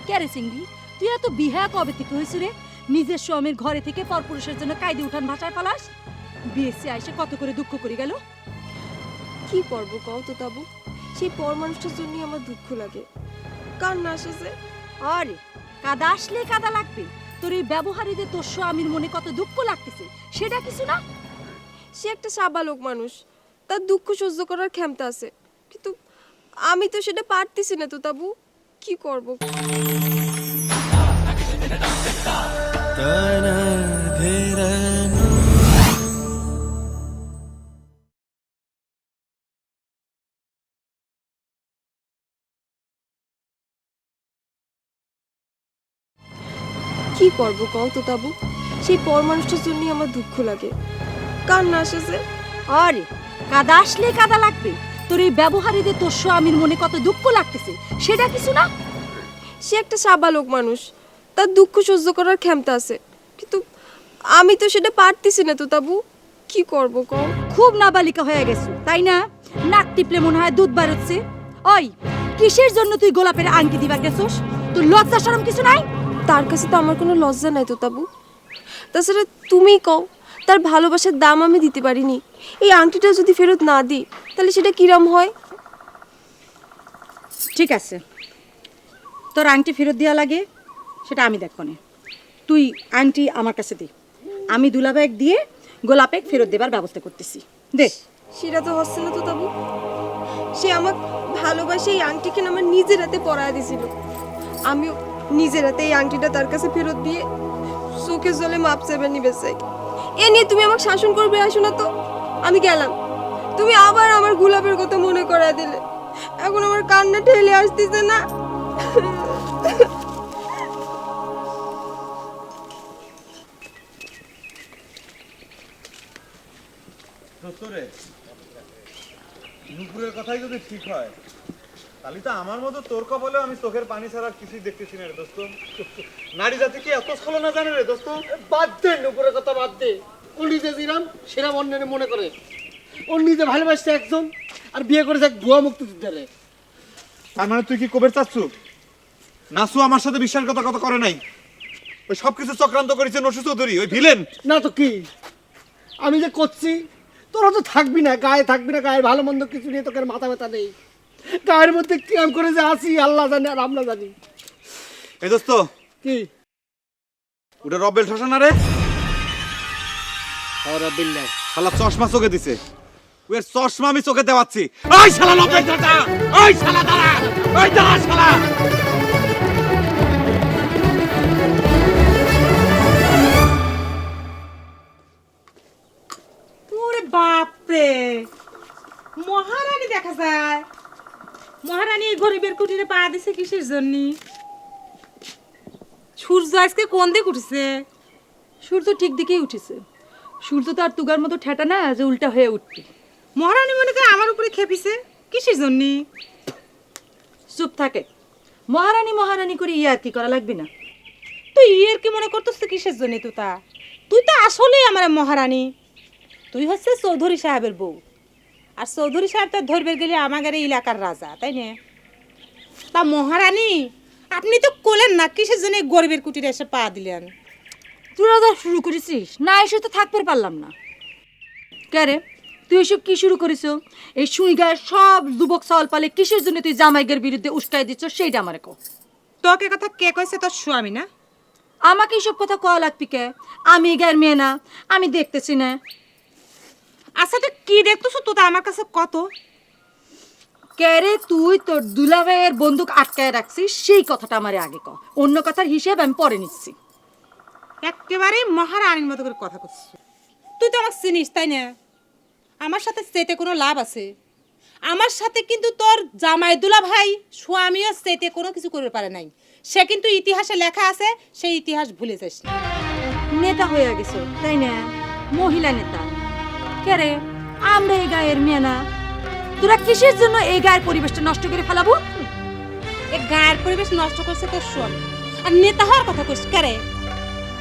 কে রে সিংড়ি, তুই এত বিহা কবে থেকে হয়েছ রে? নিজের স্বামীর ঘরে থেকে পরপুরুষের জন্য কায়দে উঠান ভাষায় পালাস। বিএসসি আইসে কত করে দুঃখ করে গেল। কি করবো কও তো তাবু, সেই পর মানুষটার জন্যই আমার দুঃখ লাগে। কার না আসে? আরে কাদা আসলে কাদা লাগবে। তোর এই ব্যবহারীদের তোর স্বামীর মনে কত দুঃখ লাগতেছে সেটা কিছু না? সে একটা সাবালক মানুষ, তার দুঃখ সহ্য করার ক্ষমতা আছে, কিন্তু আমি তো সেটা পারতেছি না তো তাবু। কি করব? কি করব কও তো তাবু, সেই পর মানুষটার জন্যই আমার দুঃখ লাগে। কার না আসে? আরে কাদা আসলে কাদা লাগবে। তোর এই ব্যবহারীদের তোর স্বামীর মনে কত দুঃখ লাগতেছে সেটা কিছু না? সে একটা সাবালক মানুষ, তার দুঃখ সহ্য করার ক্ষমতা আছে, কিন্তু আমি তো সেটা পারতেছি না তো তাবু। কি করব কও? খুব নাবালিকা হয়ে গেছো তাই না? নাক টিপলে মনে হয় দুধ বার হচ্ছে। ওই কিসের জন্য তুই গোলাপের আংটি দিবার গেছস? তোর লজ্জা শরম কিছু নাই? তার কাছে তো আমার কোনো লজ্জা নাই তো তাবু। তাছাড়া তুমিই কও, তার ভালোবাসার দাম আমি দিতে পারিনি। এই আংটিটা যদি ফেরত না দিই তাহলে সেটা কিরম হয়? ঠিক আছে, তোর আংটি ফেরত দেওয়া লাগে সেটা আমি দেখব না। তুই আংটি আমার কাছে দে, আমি দুলাভাই দিয়ে গোলাপে ফেরত দেবার ব্যবস্থা করতেছি। দে। সেটা তো হচ্ছে না তো তাবু। সে আমাকে ভালোবাসে এই আংটিকে আমার নিজের হাতে পরায় দিছিল। আমিও নিজের হাতে এই আংটিটা তার কাছে ফেরত দিয়ে চোখে জলে মাপ চেবে নিবে চাই। এ নিয়ে তুমি আমাকে শাসন করবে আসো না তো। আমি গেলাম, তুমি আবার আমার গোলাপের কথা মনে করায় দিলে। এখন আমার কান্না ঠেলে আসতেছে না। দোস্তরে, নুপুরের কথাই যদি ঠিক হয় তাহলে তো আমার মতো তোর কপালে আমি চোখের পানি ছাড়া কিছুই দেখতেছি না রে দোস্ত। নারী জাতি কি এত ছলনা জানে রে দোস্ত? বাদ দে নুপুরের কথা বাদ দে। ও নিজে যেরাম সেরাম অন্যের মনে করে। ও নিজে ভালোবাসছে একজন আর বিয়ে করেছে এক ভুয়া মুক্তিযোদ্ধারে। তার মানে তুই কি কবের চাচ্ছু? নাসু আমার সাথে বিশ্বাসঘাতকতা করে নাই, ওই সবকিছু চক্রান্ত করেছে নসু চৌধুরী, ওই ভিলেন। না তো কি, আমি যে করছি তোরা তো থাকবি না, গায়ে থাকবি না, গায়ে ভালো মন্দ কিছু নিয়ে তোকে মাথা ব্যথা নেই। গায়ের মধ্যে কিয়াম করে যে আসি আল্লাহ জানে আর আমরা জানি। এই দোস্ত কি ওটা রবেল ঠসা না রে? রবেল নাই, শালা চশমা চোখে দিছে, ওই চশমা আমি চোখে দেওয়াচ্ছি। ওই শালা রবেল ঠসা, ওই শালা দাঁড়া, ওই দাঁড়া শালা। ওরে বাপরে, মহারানী দেখা যায়। মহারানী এই গরিবের কুটিরে পা দিছে কিসের জন্য? সূর্য আজকে কোন দিক উঠেছে? সূর্য ঠিক দিকেই উঠেছে। সূর্য তো আর তুগার মতো ঠেটা না যে উল্টা হয়ে উঠবে। মহারানী মনে করে আমার উপরে খেপিছে কিসের জন্য? চুপ থাকে। মহারানী মহারানী করে ইয়ে আর কি করা লাগবে না। তুই ইয়ের কি মনে করতেছ কিসের জন্য? তুই তো আসলেই আমার মহারানী। তুই হচ্ছে চৌধুরী সাহেবের বউ, আর চৌধুরী সাহেব তো ধরবে গেলে আমাদের এই এলাকার রাজা, তাই না? তা মহারানী আপনি তো কোলেন না, কিসের জন্য গরিবের কুটিরে এসে পা দিলেন? তোরা যা শুরু করেছিস না, এসে তো থাকতে পারলাম না। কে রে, তুই এসব কি শুরু করিস? এই সুই গায়ের সব যুবক সওয়াল পালে কিসের জন্য তুই জামাইগের বিরুদ্ধে উস্কাই দিচ্ছ সেইটা আমারে কও। তোকে কথা কে কইছে? তোর স্বামী না? আমাকে এইসব কথা কওয়া লাগবি কে? আমি এই গায়ের মেয়ে না? আমি দেখতেছি না? আচ্ছা তুই কি দেখতেছ? তো আমার কাছে কত কে রে, তুই তোর দুলাভাইয়ের বন্দুক আটকায় রাখছিস সেই কথাটা আমারে আগে ক। অন্য কথার হিসেব আমি পরে নিচ্ছি। একেবারে মহারানীর মতো করে কথা করছিস। তুই তো আমাকে চিনিস, তাই না? আমার সাথে চেতে কোনো লাভ আছে? আমার সাথে কিন্তু তোর জামাই দুলাভাই স্বামীও চেতে কোনো কিছু করতে পারে নাই। সে কিন্তু ইতিহাসে লেখা আছে, সেই ইতিহাস ভুলে যাস না। নেতা হয়ে গেছো তাই না? মহিলা নেতা। কে রে, আমরা এই গায়ের মেয়ে না? তোরা কিসের জন্য এই গায়ের পরিবেশটা নষ্ট করে ফেলাবো? এই গায়ের পরিবেশ নষ্ট করছে তোর স্বামী, আর নেতা হওয়ার কথা কইস কে রে?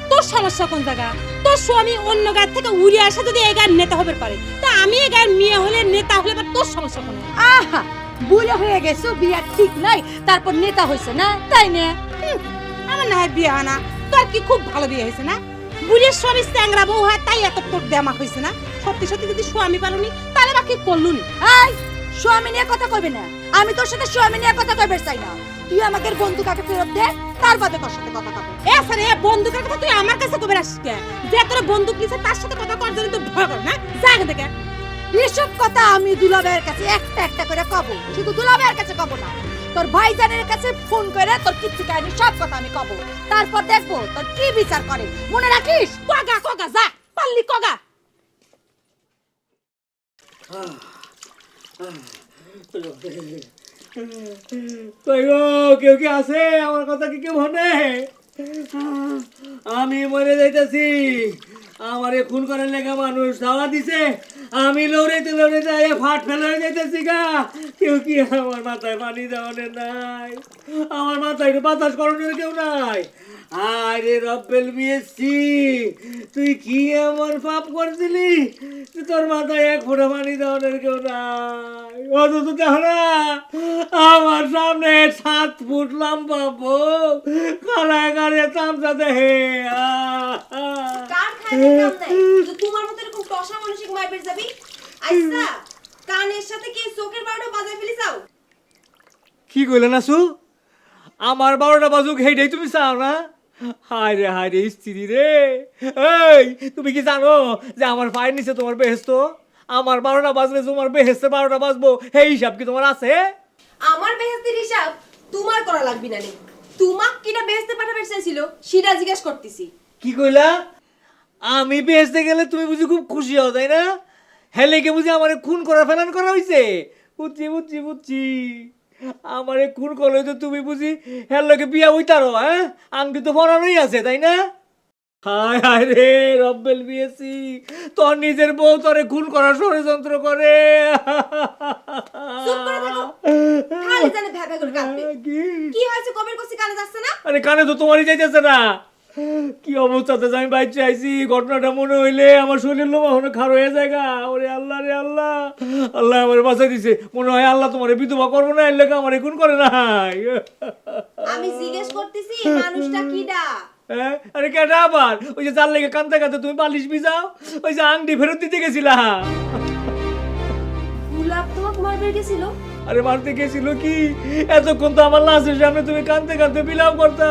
তোর সমস্যা কোন জায়গা? তোর স্বামী অন্য গায়ের থেকে উড়ে আসা যদি এই গায়ের নেতা হবে পারে, তা আমি এই গায়ের মেয়ে হলে নেতা হলে তোর সমস্যা কোন? আহা, বুড়ো হয়ে গেছো, বিয়া ঠিক নাই, তারপর নেতা হইছে না, তাই না? আমার না হয় বিয়ে হয় না, তোর কি খুব ভালো বিয়ে হয়েছে না? বুড়ির স্বামী চ্যাংরা বউ হয় তাই এত তোর দেমা হয়েছে না? সত্যি সত্যি যদি স্বামী পালনি তাহলে বাকি করলুনি। এই, স্বামী নিয়ে কথা কইবে না। আমি তোর সাথে স্বামী নিয়ে কথা কইবে চাই না। তুই আমাকে বন্দুক আগে ফেরত দে, তারপরে তোর সাথে কথা কব। এ স্যার, এ বন্দুকের কথা তুই আমার কাছে কবে আসছিস? যে তোর বন্দুক নিছে তার সাথে কথা করার জন্য তুই ভয় কর না? যা এখান থেকে। এসব কথা আমি দুলাভাইয়ের কাছে একটা একটা করে কব, শুধু দুলাভাইয়ের কাছে কব না, তোর ভাইজানের কাছে ফোন করে তোর কিচ্ছু কাহিনী সব কথা আমি কব। তারপর দেখবো তোর কি বিচার করে। মনে রাখিস, কগা কগা যা পাল্লি কগা। কেউ কি আছে? আমার কথা কি কেউ মনে? আমি মরে যাইতেছি। আমারে খুন করার লেখা মানুষ দাওয়া দিছে, আমি লড়াইতে লড়াইতে ফাট ফেলে যাইতেছি গা। কেউ কি আমার মাথায় পানি দেওয়ানের নাই? আমার মাথায় একটু বাতাস করানোর কেউ নাই? আরে রব্বেল বিয়েছি, তুই কি এমন পাপ করছিলি তোর মাথায় এক ফোঁটা পানি দেওয়ানের কেউ নাই? অথচ দেখো না, আমার সামনে 7 ফুট লম্বা বউ কালায় কালে চামচা দেহে। তোমার মতো এরকম টসা মানসিক মাইপের যাবি? আইসা কানের সাথে কি চোখের বারোটা বাজায় ফেলিসাও? কি কইলে নাসু? আমার 12টা বাজুক হেইটাই তুমি চাও না? হায় রে স্ত্রী রে। এই, তুমি কি জানো যে আমার পায়ের নিচে তোমার বেহেস্ত? আমার 12টা বাজলে তোমার বেহেস্তে 12টা বাজবো, এই হিসাব কি তোমার আছে? আমার বেহেস্তের হিসাব তোমার করা লাগবি না রে। তোমাক কিটা বেহেস্তে পাঠাবে চাইছিল সেটা জিজ্ঞেস করতেছি। কি কইলা? আমি বেহেস্তে গেলে তুমি বুঝি খুব খুশি হও, তাই না? হেলে কে বুঝি আমারে খুন করা ফেলান করা হইছে? বুঝছি। আমারে খুন করলে তো তুমি বুঝি হেলোকে বিয়া হইতারো? হ্যাঁ, আংটি তো পরানোই আছে, তাই না? হায় রে রব্বেল বিয়েছি, তোর নিজের বউ তোরে খুন করার ষড়যন্ত্র করে। চুপ করে থাকো, খালি জানে ভ্যাভ্যা করে কাঁদবে। কি হয়েছে? কবের কইছি কানে যাচ্ছে না? আরে কানে তো তোমারই যাইতেছে না। কি অবস্থাতে যে আমি বাইরে আইছি, ঘটনাটা মনে হইলে আমার শরীর লোম এখন খারাপ হয়ে যায় গা। ওরে আল্লাহ রে আল্লাহ, আল্লাহ আমার বাঁচাই দিছে। মনে হয় আল্লাহ তোমার বিধবা করবো না, এর লেগে আমার এখন করে নাই। আমি জিজ্ঞেস করতেছি মানুষটা কিডা? হ্যাঁ, আরে কেটা আবার? ওই যে যার লেগে কান্দতে কান্দতে তুমি পালিশ ভিজাও, ওই যে আংটি ফেরত দিতে গেছিলা। গোলাপ তোমাকে মারবে গেছিল? আরে মারতে গেছিল কি, এতক্ষণ তো আমার লাশের সামনে তুমি কান্দতে কান্দতে বিলাপ করতা।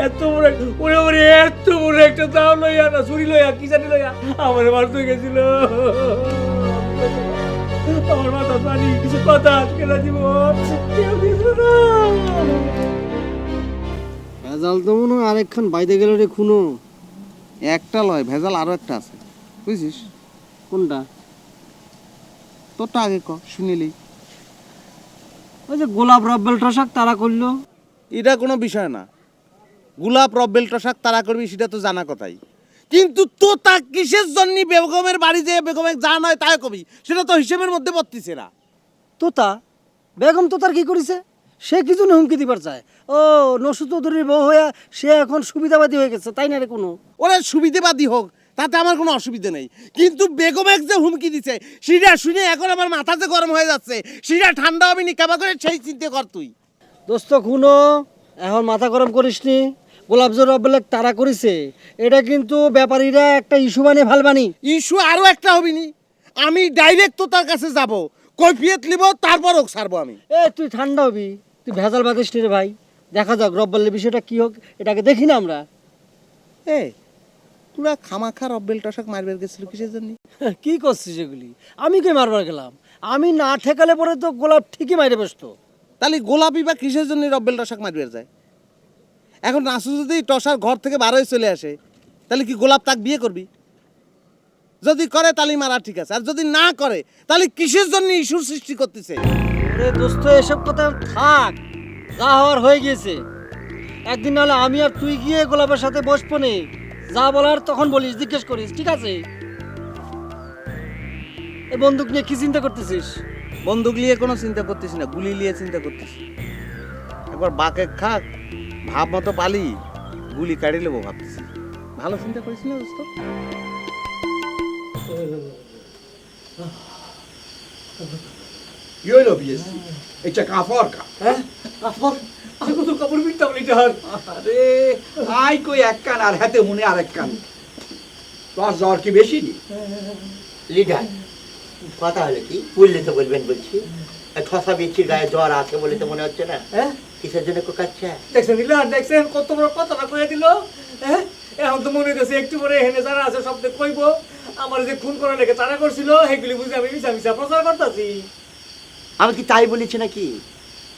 এত বড় ওরে ওরে, এত বড় একটা দাও লইয়া না ছুরি লইয়া কি জানি লইয়া আমার মারতে গেছিল। আমার মাথা পানি কথা আটকেলা দিব, কেউ দিল না। ভেজাল তো মনে হয় আরেকখান বাইরে গেল রে খুনো। একটা লয়, ভেজাল আরো একটা আছে, বুঝছিস? কোনটা? তোরটা আগে ক, শুনিলি। ওই যে গোলাপ রব্বেল টসাক তারা করলো। এটা কোনো বিষয় না, গোলাপ রব্বেল টসাক তারা করবি সেটা তো জানা কথাই, কিন্তু তো তা কিসের জন্য বেগমের বাড়ি যে বেগমে যা নয় তাই কবি, সেটা তো হিসেবের মধ্যে পড়তেছে না। তোতা বেগম তোতার কি করেছে? সে কি জন্য হুমকি দিবার চায়? ও নসু চৌধুরীর বউ হইয়া সে এখন সুবিধাবাদী হয়ে গেছে, তাই না রে? কোনো ওরা সুবিধাবাদী হোক, তাতে আমার কোনো অসুবিধা নেই, কিন্তু বেগমেক যে হুমকি দিছে সেটা শুনে এখন আমার মাথা যে গরম হয়ে যাচ্ছে, সেটা ঠান্ডা হবে নি কেমন করে সেই চিন্তা কর তুই। দোস্ত খুনো, এখন মাথা গরম করিস নি। গোলাপজোর রব্বেল তারা করেছে, এটা কিন্তু ব্যাপারীরা একটা ইস্যু বানিয়ে ফালবানি। ইস্যু আরো একটা হবি নি, আমি ডাইরেক্ট তো তার কাছে যাব, কৈফিয়ত নিব, তারপর ওক ছাড়বো আমি। এ তুই ঠান্ডা হবি, তুই ভেজাল বাদিস নি রে ভাই। দেখা যাক রব্বেলের বিষয়টা কি হোক, এটাকে দেখি না আমরা। এ তোরা খামাখা রব্বেল টসাক মারবার গেছিল কিসের জন্য? কি করছিস এগুলি? আমি কে মারবার গেলাম? আমি না ঠেকালে পরে তো গোলাপ ঠিকই মাইরে বসতো। তাহলে গোলাপি বা কিসের জন্য রব্বেল টসাক মারবার যায়? এখন নাসু যদি টসার ঘর থেকে বার হয়ে চলে আসে, তাহলে কি গোলাপ তাক বিয়ে করবি? যদি করে তাহলে মারা ঠিক আছে, আর যদি না করে তাহলে কিসের জন্য ইস্যুর সৃষ্টি করতেছে? আরে দোস্ত এসব কথা থাক, যা হওয়ার হয়ে গিয়েছে। একদিন নাহলে আমি আর তুই গিয়ে গোলাপের সাথে বসবো নে, যা বলার তখন বলিস, জিজ্ঞেস করিস, ঠিক আছে? এই বন্দুক নিয়ে কি চিন্তা করতেছিস? বন্দুক নিয়ে কোনো চিন্তা করতেছি না, গুলি নিয়ে চিন্তা করতেছি। একবার বাকে খাক, ভাব মতো পালি, গুলি কাড়ি নেবো ভাবতেছি। ভালো চিন্তা করিস না দোস্ত? কি হইল বিএসসি? এটা কাপড় কা? হ্যাঁ কাপড়, আমি কত কাপড় বিনতাম লিটার। আরে আই কই এক কান আর হাতে মনে আর এক কান। তোর জ্বর কি বেশি নি? লিডার কথা হলো কি, বললে তো বলবেন বলছি। ঠসা বিচ্ছির গায়ে জ্বর আছে বলে তো মনে হচ্ছে না। হ্যাঁ কিসের জন্য কোকাচ্ছে? দেখছেন লিটার, দেখছেন কত বড় কথাটা কয়ে দিল। হ্যাঁ এখন তো মনে হইতেছে একটু পরে এখানে যারা আছে সব কইব আমার যে খুন করার লেগে তারা করছিল, সেগুলি বুঝে আমি মিশা মিশা প্রচার করতেছি। আমি কি তাই বলেছি নাকি?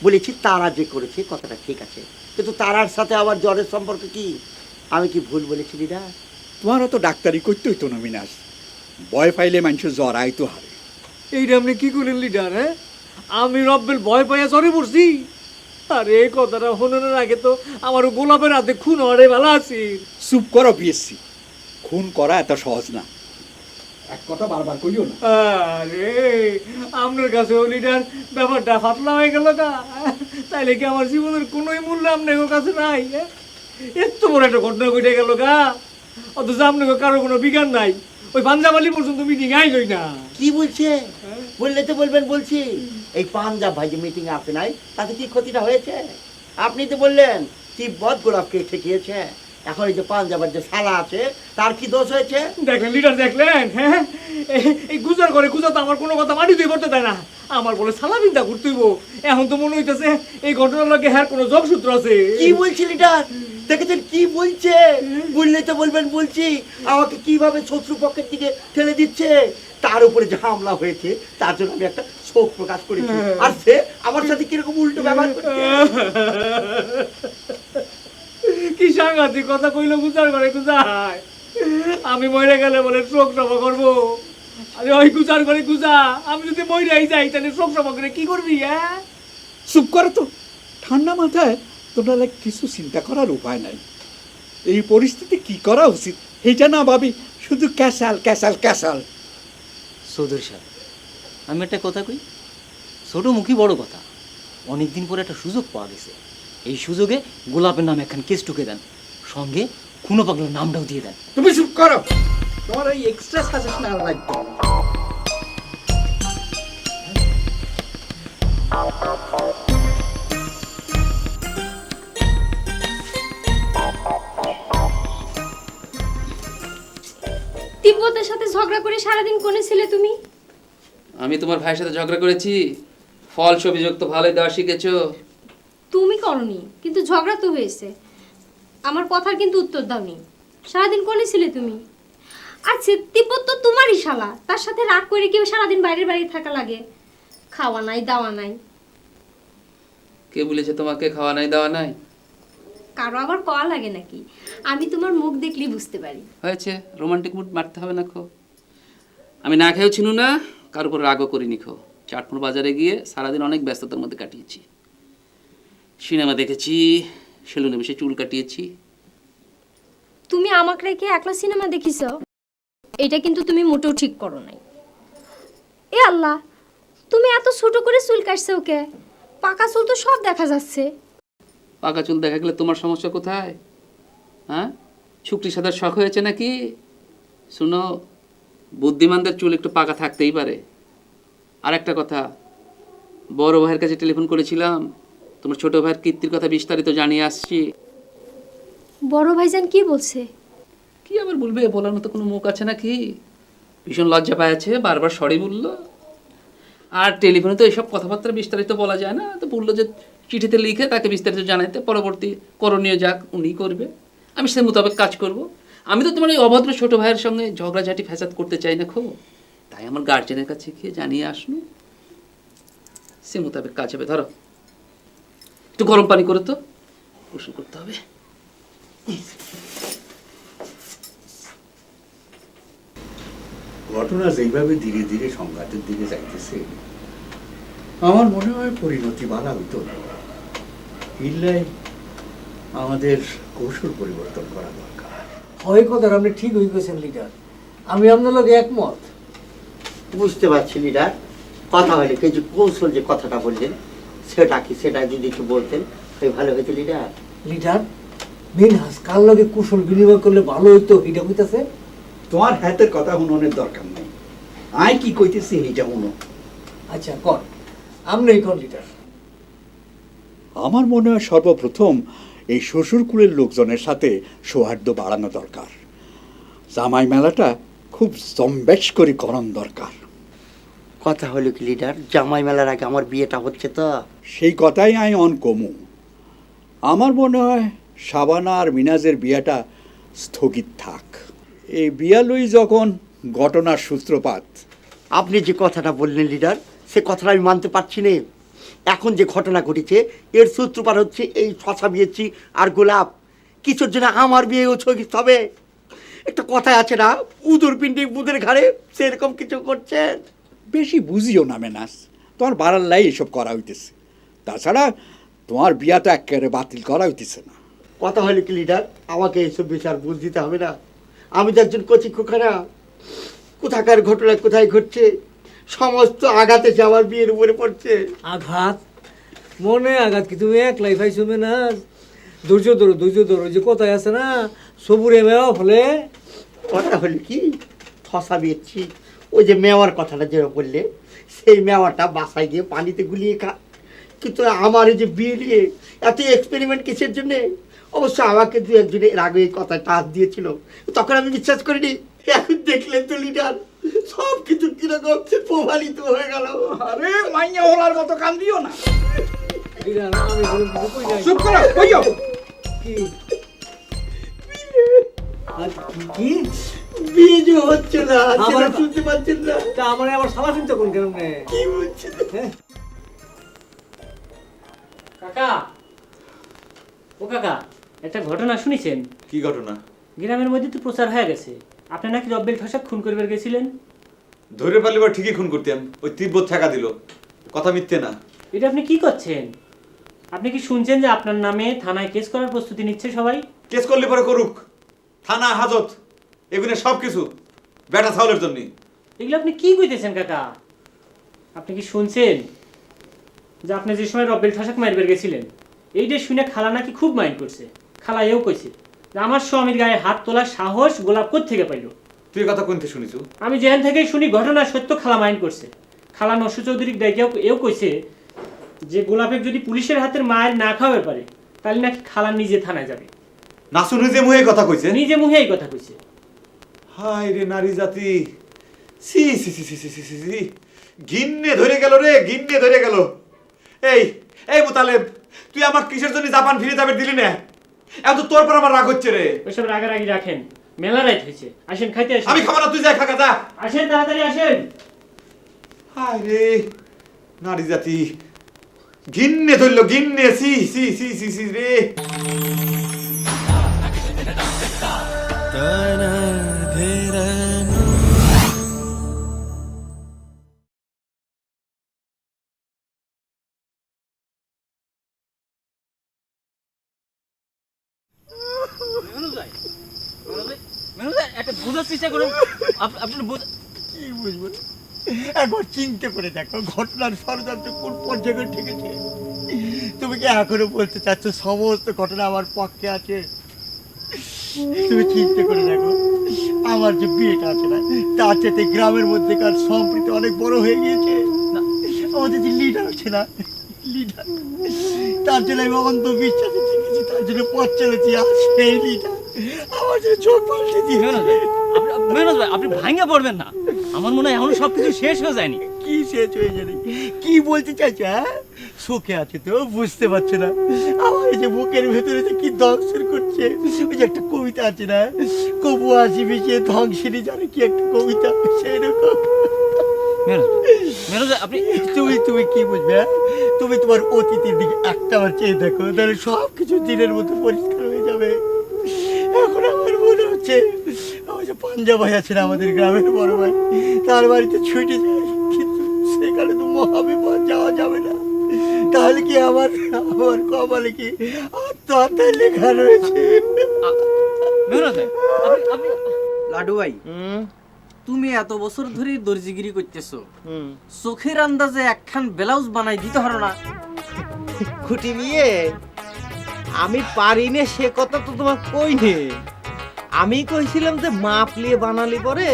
বলেছি তারা যে করেছে কথাটা ঠিক আছে, কিন্তু তারার সাথে আবার জ্বরের সম্পর্ক কি? আমি কি ভুল বলেছি লিডার? তোমারও তো ডাক্তারি করতে হইতো না মিনাস, ভয় পাইলে মানুষের জ্বর আইতো হারে। এইটা আপনি কি করলেন লিডার? হ্যাঁ আমি রব্বেল ভয় পাইয়া জ্বরে পড়ছি? আরে এই কথাটা শোনানোর আগে তো আমারও গোলাপের হাতে খুন হওয়ারে ভালো আছি। চুপ করো বিএসসি, খুন করা এত সহজ না, এক কথা বারবার কইও না। আরে আপনার কাছে লিডার ব্যাপারটা ফাতলা হয়ে গেল না? তাইলে কি আমার জীবনের কোনোই মূল্য আপনার কাছে নাই? এত বড় একটা ঘটনা ঘটে গেল গা, অথচ আপনার কারো কোনো বিজ্ঞান নাই। ওই পাঞ্জাবালি পর্যন্ত মিটিং আইলই না। কি বলছে? বললে তো বলবেন বলছি। এই পাঞ্জাব ভাই যে মিটিং আসে নাই, তাতে কি ক্ষতিটা হয়েছে? আপনি তো বললেন তিব্বত গোলাপকে ঠেকিয়েছে, এখন এই যে পাঞ্জাবের যে শালা আছে তার কি দোষ হয়েছে? দেখলেন লিডার, দেখলেন? হ্যাঁ এই গুজার করে গুজা তো আমার কোনো কথা মাটি দিয়ে করতে দেয় না, আমার বলে সালা বিন্দা করতেইব। এখন তো মনে হইতেছে এই ঘটনার লগে হ্যার কোনো যোগসূত্র আছে। কি বলছি লিডার? দেখেছেন কি বলছে? বললে তো বলবেন বলছি, আমাকে কিভাবে শত্রু পক্ষের দিকে ঠেলে দিচ্ছে। তার উপরে যে হামলা হয়েছে তার জন্য আমি একটা শোক প্রকাশ করেছি, আর সে আমার সাথে কিরকম উল্টো ব্যবহার করছে। কি সাংঘাতিক কথা কইলো গুজার করে গুজায়। আমি মরে গেলে বলে শোক সভা করবো। আরে ওই গুজার করে গুজা, আমি যদি মরে যাই তাহলে শোক সভা করে কি করবি? হ্যাঁ চুপ করো তো, ঠান্ডা মাথায় তোমরা কিছু চিন্তা করার উপায় নাই। এই পরিস্থিতি কি করা উচিত এইটা না ভাবি শুধু ক্যাসাল ক্যাসাল ক্যাসাল। চৌধুরী সাহেব, আমি একটা কথা কই, ছোট মুখী বড় কথা। অনেকদিন পরে একটা সুযোগ পাওয়া গেছে, এই সুযোগে গোলাপের নামে একখান কেস টুকে দেন, সঙ্গে খুনো পাগলার নামটাও দিয়ে দেন। তুমি চুপ করো, তোমার ওই এক্সট্রা সাজেশন আর লাগবে না। তিব্বতের সাথে ঝগড়া করে সারাদিন কোনে ছিলে তুমি? আমি তোমার ভাইয়ের সাথে ঝগড়া করেছি? ফল সবিযুক্ত ভালোই দেওয়া শিখেছো। তুমি করনি, কিন্তু ঝগড়া তো হয়েছে। আমার কথার কিন্তু উত্তর দাওনি। সারাদিন কোনে ছিলে তুমি? আচ্ছা, তিব্বত তো তোমারই শালা, তার সাথে রাগ করে কেউ সারাদিন বাইরের বাড়ি থাকা লাগে? খাওয়া নাই, দাওয়া নাই। কে বলেছে তোমাকে খাওয়া নাই দাওয়া নাই? কারো আবার কওয়া লাগে নাকি? আমি তোমার মুখ দেখলেই বুঝতে পারি। হয়েছে, রোমান্টিক মুড মারতে হবে না খো। আমি না খেয়েও ছিনু না, কার উপর রাগও করিনি খো। চাটমোড় বাজারে গিয়ে সারাদিন অনেক ব্যস্ততার মধ্যে কাটিয়েছি। সিনেমা দেখেছি, সেলুনে বসে চুল কাটিয়েছি। তুমি আমাকে রেখে একলা সিনেমা দেখিস? এটা কিন্তু তুমি মোটেও ঠিক করো নাই। এ আল্লাহ, তুমি এত ছোট করে চুল কাটছো ওকে? পাকা চুল তো সব দেখা যাচ্ছে। পাকা চুল দেখা গেলে তোমার সমস্যা কোথায়? হ্যাঁ, শুকরি সাদার শখ হয়েছে নাকি? শুনো, বুদ্ধিমানদের চুল একটু পাকা থাকতেই পারে। আর একটা কথা, বড় ভাইয়ের কাছে টেলিফোন করেছিলাম, তোমার ছোট ভাইয়ের কীর্তির কথা বিস্তারিত জানিয়ে আসছি। বড় ভাইজান কি বলছে? কি আবার বলবে, বলার মতো কোনো মুখ আছে নাকি? ভীষণ লজ্জা পাচ্ছে, বারবার সরি বললো। আর টেলিফোনে তো এইসব কথাবার্তা বিস্তারিত বলা যায় না, তো বললো যে চিঠিতে লিখে তাকে বিস্তারিত জানাইতে, পরবর্তী করণীয় যাক উনি করবে, আমি সে মোতাবেক কাজ করব। আমি তো তোমার ওই অভদ্র ছোট ভাইয়ের সঙ্গে ঝগড়াঝাটি ফ্যাসাদ করতে চাই না খো, তাই আমার গার্জেনের কাছে গিয়ে জানিয়ে আসলো, সে মোতাবেক কাজ হবে। ধরো একটু গরম পানি করে তো গোসল করতে হবে। ঘটনা যেইভাবে ধীরে ধীরে সংঘাতের দিকে যাইতেছে, আমার মনে হয় পরিণতি বাড়া হইতো না। ইল্লাই আমাদের কৌশল পরিবর্তন করা দরকার। ওই কথা আপনি ঠিক হয়ে গেছেন লিডার, আমি আপনার লোক একমত। বুঝতে পারছি লিডার, কথা হলে কিছু কৌশল যে কথাটা বললেন সেটা কি, সেটা যদি একটু বলতেন তাই ভালো হইতো লিডার। লিডার, মিনহাস কার লগে কুশল বিনিময় করলে ভালো হইতো, এটা কইতাছে। তোমার হাতের কথা শুনোনের দরকার নেই, আই কি কইতেছি এইটা শুনো। আচ্ছা কর, আমরাই কর লিডার। আমার মনে হয় সর্বপ্রথম এই শ্বশুরকুলের লোকজনের সাথে সৌহার্দ্য বাড়ানো দরকার। জামাই মেলাটা খুব জম্বেশ করে করণ দরকার। কথা হলো কি লিডার, জামাই মেলার আগে আমার বিয়েটা হচ্ছে তো। সেই কথাই আমি অন কমু। আমার মনে হয় শাবানা আর মিনাজের বিয়াটা স্থগিত থাক। এই বিয়া লই যখন ঘটনার সূত্রপাত। আপনি যে কথাটা বললেন লিডার, সে কথাটা আমি মানতে পারছি না। এখন যে ঘটনা ঘটেছে এর সূত্রপাত হচ্ছে এই শশা বিয়েছি আর গোলাপ। কিছুর জন্য আমার বিয়েও স্থগিত হবে? একটা কথাই আছে না, উদুর পিণ্ডি বুদের ঘাড়ে, সেরকম কিছু করছেন। বেশি বুঝিও না মেনাস, তোমার বাড়ার লাই এসব করা হইতেছে। তাছাড়া তোমার বিয়া তো একেবারে বাতিল করা হইতেছে না। কথা হলো কি লিডার, আমাকে এইসব বিচার বুঝ দিতে হবে না। আমি তো একজন কচি খোকারা, কোথাকার ঘটনা কোথায় ঘটছে, সমস্ত আঘাত এসে আমার বিয়ের উপরে পড়ছে। আঘাত মনে আঘাত কি তুমি একলাই পাইছো না? ধৈর্য ধরো, ধৈর্য ধরো, যে কথায় আছে না, সবুরে মেওয়া ফলে। কথা হলো কি, শশা বিয়েছি, ওই যে মেওয়ার কথাটা যে বললে, সেই মেওয়াটা বাসায় গিয়ে পানিতে গুলিয়ে খা। কিন্তু আমার এই যে বিয়ে নিয়ে এত এক্সপেরিমেন্ট কিসের জন্যে? অবশ্য আমাকে দু একজনে এর আগে এই কথা টাচ দিয়েছিল, তখন আমি বিশ্বাস করিনি। এখন দেখলেন তো লিডার, সব কিছু কিরকম প্রভাবিত হয়ে গেল। আরে মাইয়া ওলার মতো কান দিও না। আমি কোনো কিছু কই নাই। চুপ করো, কই যাও? কি কি বিয়ে যে হচ্ছে না, আমার সেটা শুনতে পাচ্ছেন না? তা আমার আবার সালা চিন্তা কোন কেন? কি বলছেন? কাকা, ও কাকা, একটা ঘটনা শুনেছেন? কি ঘটনা? গ্রামের মধ্যে তো প্রচার হয়ে গেছে আপনি নাকি রব্বেল ঠসা খুন করবার গেছিলেন। ধরে পারলে ঠিকই খুন করতাম, ওই তিব্বত ঠেকা দিল, কথা মিথ্যে না। এটা আপনি কি করছেন? আপনি কি শুনছেন যে আপনার নামে থানায় কেস করার প্রস্তুতি নিচ্ছে সবাই? কেস করলে পরে করুক, থানা হাজত এগুলো সব কিছু বেটা ছাউলের জন্য। এগুলো আপনি কি কইতেছেন কাকা? আপনি কি শুনছেন যে আপনি যে সময় রব্বেল ঠসাক মারবার গেছিলেন, এইটা শুনে খালা নাকি খুব মাইন্ড করছে। খালা এও কইছে যে আমার স্বামীর গায়ে হাত তোলার সাহস গোলাপ কোত্থেকে পাইল? তুই কথা কোনতে শুনিস? আমি যেখান থেকেই শুনি ঘটনা সত্য খালা মাইন্ড করছে। খালা নসু চৌধুরীর ডাইকেও এও কইছে যে গোলাপের যদি পুলিশের হাতের মায়ের না খাওয়াবে পারে তাহলে নাকি খালা নিজে থানায় যাবে। নাসু নিজে মুহে কথা কইছে? নিজে মুহে এই কথা কইছে। হায় রে নারী জাতি, সি সি সি সি সি সি সি সি, গিন্নে ধরে গেল রে, গিন্নে ধরে গেল। এই এই মুতালেব, তুই আমার কিসের জন্য জাপান ফিরে যাবে দিলি না? এত তোর পর আমার রাগ হচ্ছে রে। ওইসব রাগারাগি রাখেন, মেলা রাইত হয়েছে, আসেন খাইতে আসেন। আমি খাবো না, তুই যা খা যা। আসেন তাড়াতাড়ি আসেন। হায় রে নারী জাতি, গিন্নে ধরলো, গিন্নে, সি সি সি সি সি রে। একটা বোঝার চেষ্টা করুন। আপনি কি বুঝবো? একবার চিন্তা করে দেখো ঘটনার ষড়যন্ত্র কোন পর্যায়ে ঠেকেছে। তুমি কি এখনো বলতে চাচ্ছ সমস্ত ঘটনা আমার পক্ষে আছে? তুমি চিন্তা করে দেখো, আমার যে বিয়েটা আছে না, তার সাথে গ্রামের মধ্যেকার সম্প্রীতি অনেক বড় হয়ে গিয়েছে। আমাদের যে লিডার আছে না, লিডার, তার জন্য আমি অন্ধবিশ্বাসে থেকেছি, তার জন্য পথ চলেছি। আর সেই লিডার আমার জন্য চোখ পাল্টে দিয়ে। মেহনাজ ভাই, আপনি ভাঙে পড়বেন না। আমার মনে হয় এখনো সবকিছু শেষ হয়ে যায়নি। কি শেষ হয়ে যায়নি? কি বলতে চাইছে? সুখে আছে তো বুঝতে পারছে না, আমার এই যে বুকের ভেতরে যে কি দংশন করছে। ওই যে একটা কবিতা আছে না, কবু আসি মিশিয়ে ধ্বংসেরই জানে কি একটা কবিতা, সেরকম। আপনি তুমি তুমি কি বুঝবে? তুমি তোমার অতীতের দিকে একটা বার চেয়ে দেখো, তাহলে সব কিছু দিনের মতো পরিষ্কার হয়ে যাবে। এখন আমার মনে হচ্ছে আমার যে পাঞ্জা ভাই আছে না, আমাদের গ্রামের বড় ভাই, তার বাড়িতে ছুটে যায়, কিন্তু সেখানে তো মহাবিপদ, যাওয়া যাবে না। তাহলে কি আমার আমার কপালে কি আত্মহত্যায় লেখা রয়েছে? লাডু ভাই, তুমি এত বছর ধরে দর্জিগিরি করতেছো, চোখের আন্দাজে একখান ব্লাউজ বানাই দিতে পারো না? খুঁটি বিয়ে আমি পারি না সে কথা তো তোমার কই নে। আমি কইছিলাম যে মাপ নিয়ে বানালি পরে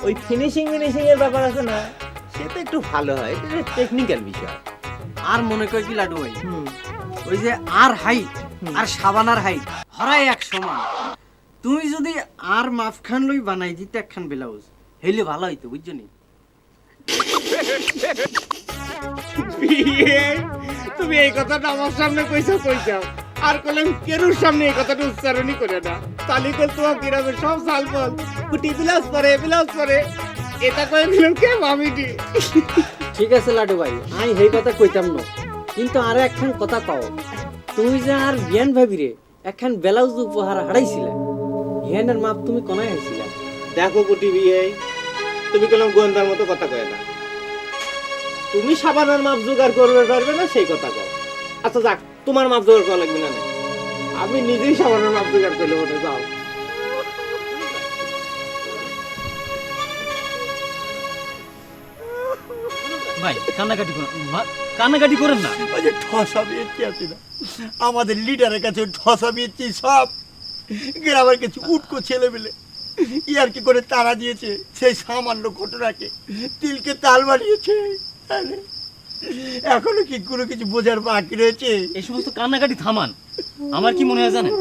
ওই ফিনিশিং এর ব্যাপার আছে না, সেটা একটু ভালো হয়, এটা টেকনিক্যাল বিষয়। আর মনে করি কি লাডু ভাই, ওই যে আর হাইট আর সাবানার হাইট হরাই এক সমান। তুমি যদি আর মাফখান লই বানাই দিতে একখান ব্লাউজ, হইলে ভালো হইতো, বুঝছো নি? তুমি এই কথাটা আমার সামনে কইছো আর কলম কেরুর সামনে এই কথাটা উচ্চারণই করে না। তালিকা তোমার গ্রামের সব সালফল কুটি বিলাস করে এটা কয়ে দিলাম কে মামিটি। ঠিক আছে লাডু ভাই, আমি এই কথা কইতাম না, কিন্তু আর একখান কথা কও। তুমি যে আর বিয়ান ভাবিরে একখান ব্লাউজ উপহার হারাইছিলা, ইহানের মাপ তুমি কোনায় হাইছিলা? দেখো কুটি বিয়ে, তুমি কলম গোয়েন্দার মতো কথা কয়ে না। তুমি সাবানার মাপ জোগাড় করবে পারবে না সেই কথা কও। আচ্ছা যাক, তোমার মাপ জোগাড় করা লাগবে না, আমি নিজেই সাবানার মাপ জোগাড় করলে মনে যাও। ভাই কান্নাকাটি করেন না। ওই যে ঠসা বিয়েছি আছে না, আমাদের লিডারের কাছে ঠসা বিয়েছি, সব গ্রামের কিছু উটকো ছেলে মেলে ইয়ার কি করে তারা দিয়েছে সেই সামান্য ঘটনাকে তিলকে তাল বানিয়েছে। এখনো কি কোনো কিছু বোঝার বাকি রয়েছে? এই সমস্ত কান্নাকাটি থামান। আমার কি মনে হয় জানেন,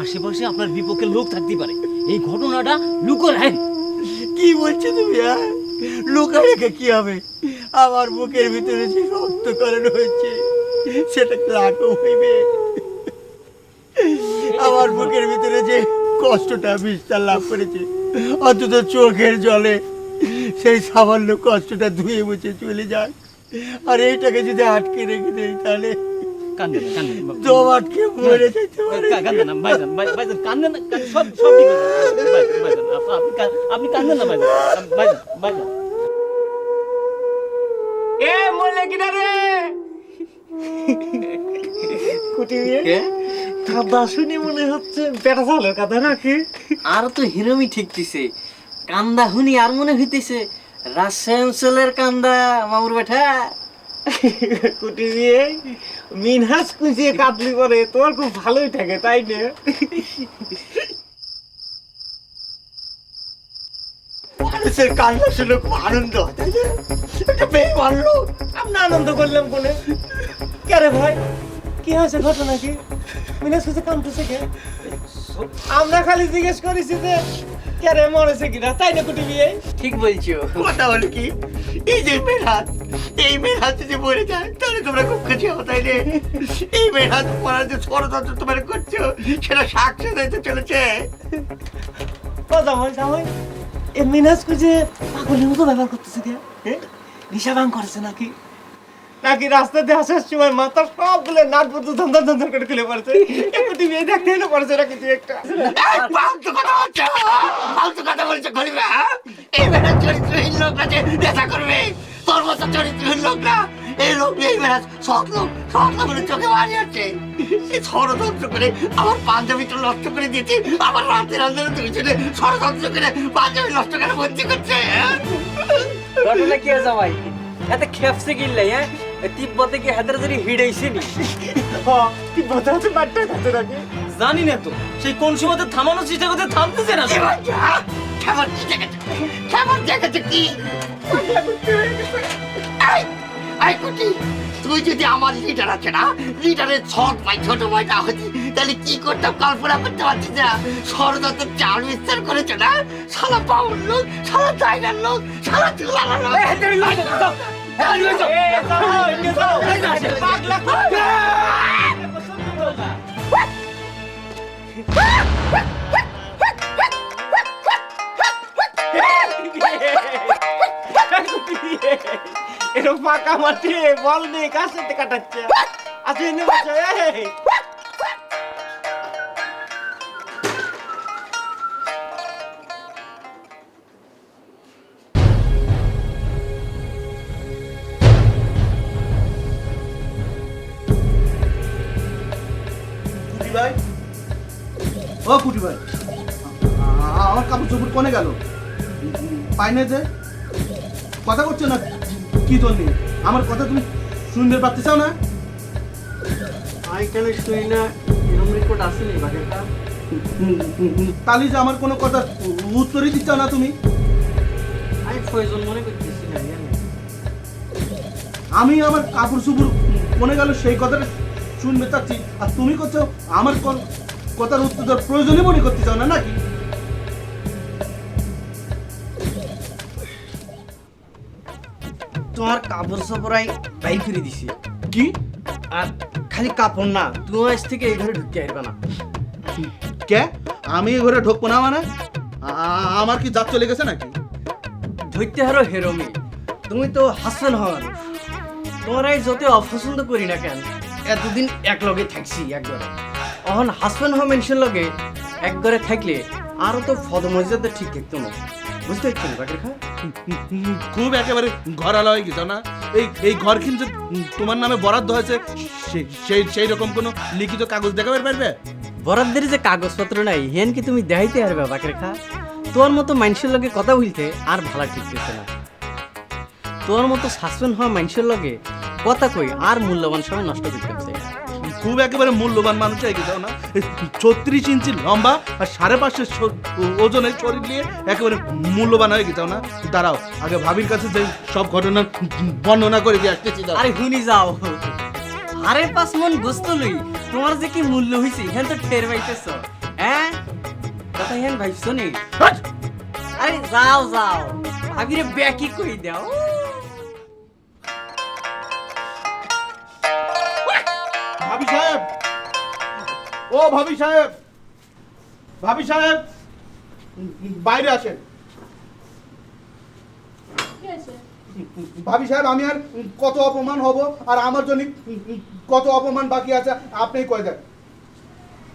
আশেপাশে আপনার বিপক্ষে লোক থাকতে পারে, এই ঘটনাটা লুকোর হ্যাঁ। কি বলছো তুমি? লুকায় রেখে কি হবে? আমার বুকের ভিতরে যে রক্তকরণ হয়েছে সেটা লাঘব হইবে। আমার বুকের ভিতরে যে কষ্টটা বিস্তার লাভ করেছে, অন্তত চোখের জলে সেই সামান্য কষ্টটা ধুয়ে মুছে চলে যায়। আর এইটাকে যদি আটকে রেখে দেয় তাহলে দম আটকে মরে যেতে পারে। আপনি কান্দেন না ভাইজান। এ মরলে কিনা রে কুটি বিয়ে, কাদা শুনি মনে হচ্ছে পেটা চালের কাদা নাকি? আর তো হিরোমি ঠিকতিছে, কান্দা হুনি আর মনে হইতেছে রাজশাহী অঞ্চলের কান্দা মামুর বেঠা। কুটি দিয়ে মিনহাস কুচিয়ে কাটলি পরে তোমার খুব ভালোই থাকে তাই না? মানুষের কান্না শুনে খুব আনন্দ হয় তাই না? একটা মেয়ে মারলো, আমরা আনন্দ করলাম কোনে? কে রে ভাই, কি হয়েছে ঘটনা কি? মিনহাস কুচি কামতেছে কে? আমরা খালি জিজ্ঞেস করেছি যে কে রে মরেছে কিনা, তাই না কুটি দিয়ে? ঠিক বলছো। কথা হলো কি, এই যে মেয়ের এই মেয়ের যদি মরে যায় তাহলে তোমরা খুব খুশি হো তাই রে? এই মেয়ের হাত পড়ার যে ষড়যন্ত্র তোমরা করছো সেটা সাকসেস হইতে চলেছে। ও জামাই জামাই, এ মিনহাস কুচি পাগলের মতো ব্যবহার করতেছে কে? নিশা ভাঙ করেছে নাকি? নাকি রাস্তাতে আসার সময় মাথার সবগুলো নাট বুদ্ধ ধন্দর ধন্দর করে খুলে পড়েছে? একটু টিভি দেখতে এলো পড়েছে নাকি তুই একটা? ফালতু কথা বলছো, ফালতু কথা বলছো খলিফা। এই মেয়ের চরিত্রহীন লোক না যে দেখা করবে, তোর মতো চরিত্রহীন লোক না। এই লোক এই মেয়ের সৎ লোক বলে চোখে মারি আছে। এই ষড়যন্ত্র করে আমার পাঞ্জাবিটা নষ্ট করে দিয়েছে, আমার রাতের আন্দোলন তুমি ছেলে ষড়যন্ত্র করে পাঞ্জাবি নষ্ট করে বন্দি করছে। ঘটনা কি আছে ভাই? এত খেপসে গিললে হ্যাঁ? তিব্বতে কি হাতের ধরে হিড়াইছে নি? তিব্বতে আছে বাট্টা খাতে নাকি? জানি না তো, সেই কোন সময় থামানোর চেষ্টা করতে থামতেছে না। খাবার দেখেছে কি? আই কুটি, তুই যদি আমার লিডার আছে না, লিডারের ছোট ভাই না হতি তাহলে কি করতাম কল্পনা করতে পারছিস না? ষড়যন্ত্র চাল বিস্তার করেছে না, শালা বাউল লোক, শালা টাইগার লোক, শালা চুলার লোক। এরকম ফাঁকা মাঠে বল নেই, কার সাথে কাটাচ্ছে? আচ্ছা এনে বসো। কুটি ভাই, ও কুটি ভাই, আমার কাপড় চোপড় কোনে গেল? পাই না যে, কথা করছো না কি জন্যে? আমার কথা তুমি শুনতে পারতে চাও না? আই কেন শুনি না, এরকম রিপোর্ট আসেনি বাকিটা। তাহলে যে আমার কোনো কথা উত্তরই দিচ্ছ না তুমি? আমি প্রয়োজন মনে করতেছি না। আমি আমার কাপড় চোপড় কোনে গেল সেই কথাটা শুনতে চাচ্ছি, আর তুমি করছো আমার কথার উত্তর দেওয়ার প্রয়োজনই মনে করতে চাও না নাকি? তোমার কাপড় সাপড়াই বাই ফিরে দিছি। কি? আর খালি কাপড় না, তুমি আজ থেকে এই ঘরে ঢুকতে আসবে না। কে? আমি এই ঘরে ঢুকবো না মানে? আমার কি জাত চলে গেছে নাকি? ধরতে হারো হেরোমি, তুমি তো হাসান হওয়া মানুষ। তোমার এই যত অপছন্দ করি না কেন, এতদিন এক লগে থাকছি এক ঘরে। অহন হাসবেন্ড হওয়া মানুষের লগে এক ঘরে থাকলে আরো তো ফদমর্যাদা ঠিক থাকতো না। বুঝতে পারছেন বাকির খা? খুব একেবারে ঘর আলা হয়ে গেছে না? এই ঘর কিন্তু তোমার নামে বরাদ্দ হয়েছে, সেই রকম কোনো লিখিত কাগজ দেখাবার পারবে? বরাদ্দের যে কাগজপত্র নাই হেন কি তুমি দেখাইতে পারবে বাকির খা? তোর মতো মানুষের লগে কথা বলতে আর ভালো ঠিকতেছে না। তোর মতো সাসপেন্ড হওয়া মানুষের লগে কথা কই আর মূল্যবান সময় নষ্ট করতে। খুব একেবারে মূল্যবান মানুষ হয়ে গেছে না? 36 ইঞ্চি লম্বা আর 5.5 ওজনের শরীর নিয়ে একেবারে মূল্যবান হয়ে গেছে না? দাঁড়াও, আগে ভাবির কাছে যে সব ঘটনা বর্ণনা করে দিয়ে আসতেছি। আরে হুনি যাও, 5.5 মন গোস্ত লই তোমার যে কি মূল্য হইছে হেন তো টের পাইতেছ? হ্যাঁ কথা হেন ভাইছো নি? আরে যাও যাও, ভাবিরে ব্যাকি কই দাও। ভাবি সাহেব, ও ভাবি সাহেব, ভাবি সাহেব বাইরে আসেন। ভাবি সাহেব, আমি আর কত অপমান হব, আর আমার জন্য কত অপমান বাকি আছে আপনি কয়ে দেন।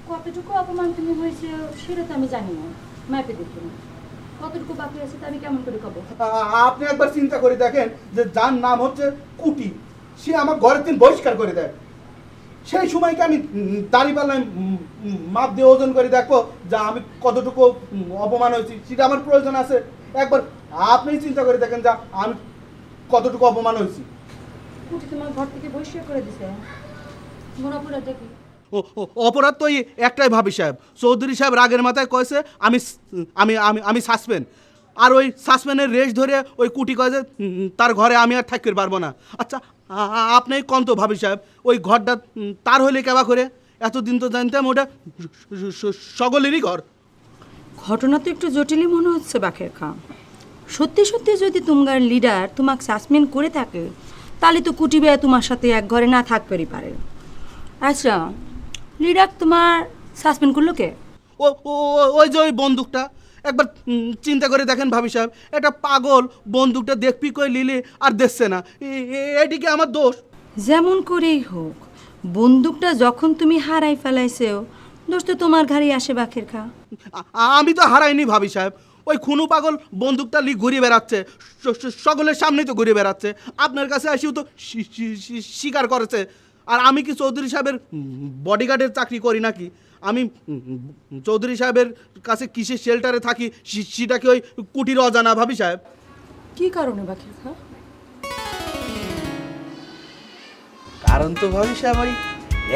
কতটুকু অপমান তুমি হয়েছে সেটা তো আমি জানি না, ম্যাপে দেখি না। কতটুকু বাকি আছে তা আমি কেমন করে কব? আপনি একবার চিন্তা করে দেখেন যে যার নাম হচ্ছে কুটি, সে আমার ঘরের দিন বহিষ্কার করে দেয়। সেই সময়কে আমি দাঁড়িপাল্লায় মাপ দিয়ে ওজন করে দেখবো যে আমি কতটুকু অপমান হয়েছি, সেটা আমার প্রয়োজন আছে। একবার আপনি চিন্তা করে দেখেন যে আমি কতটুকু অপমান হয়েছি। কুটি তোমার ঘর থেকে বহিষ্কার করে দিছে মনে পড়ে দেখি অপরাধ তো এই একটাই ভাবি সাহেব, চৌধুরী সাহেব রাগের মাথায় কয়েছে আমি আমি আমি আমি সাসপেন্ড, আর ওই সাসপেন্ডের রেশ ধরে ওই কুটি কয়ে যে তার ঘরে আমি আর থাকতে পারবো না। আচ্ছা আপনি কোন তো ভাবি সাহেব, ওই ঘরটা তার হইলে কেবা করে? এতদিন তো জানতাম ওটা সকলেরই ঘর। ঘটনা তো একটু জটিলই মনে হচ্ছে বাকের খা। সত্যি সত্যি যদি তোমার লিডার তোমাকে সাসপেন্ড করে থাকে তাহলে তো কুটি বেয়া তোমার সাথে এক ঘরে না থাকতেই পারে। আচ্ছা লিডার তোমার সাসপেন্ড করলো কে? ও ওই যে ওই বন্দুকটা, একবার চিন্তা করে দেখেন ভাবি সাহেব, একটা পাগল বন্দুকটা দেখবি কই লিলি আর দেখছে না, এদিকে আমার দোষ। যেমন করেই হোক বন্দুকটা যখন তুমি হারাই ফেলাইছেও দোষ তো তোমার ঘাড়ে আসে বাকের খা। আমি তো হারাইনি ভাবি সাহেব, ওই খুনু পাগল বন্দুকটা লি ঘুরে বেড়াচ্ছে, সকলের সামনেই তো ঘুরে বেড়াচ্ছে, আপনার কাছে আসিও তো স্বীকার করেছে। আর আমি কি চৌধুরী সাহেবের বডিগার্ডের চাকরি করি নাকি? আমি চৌধুরী সাহেবের কাছে কিসের শেল্টারে থাকি সেটা কি ওই কুটির অজানা ভাবি সাহেব? কি কারণে বাকের খা? কারণ তো ভাবি সাহেব ওই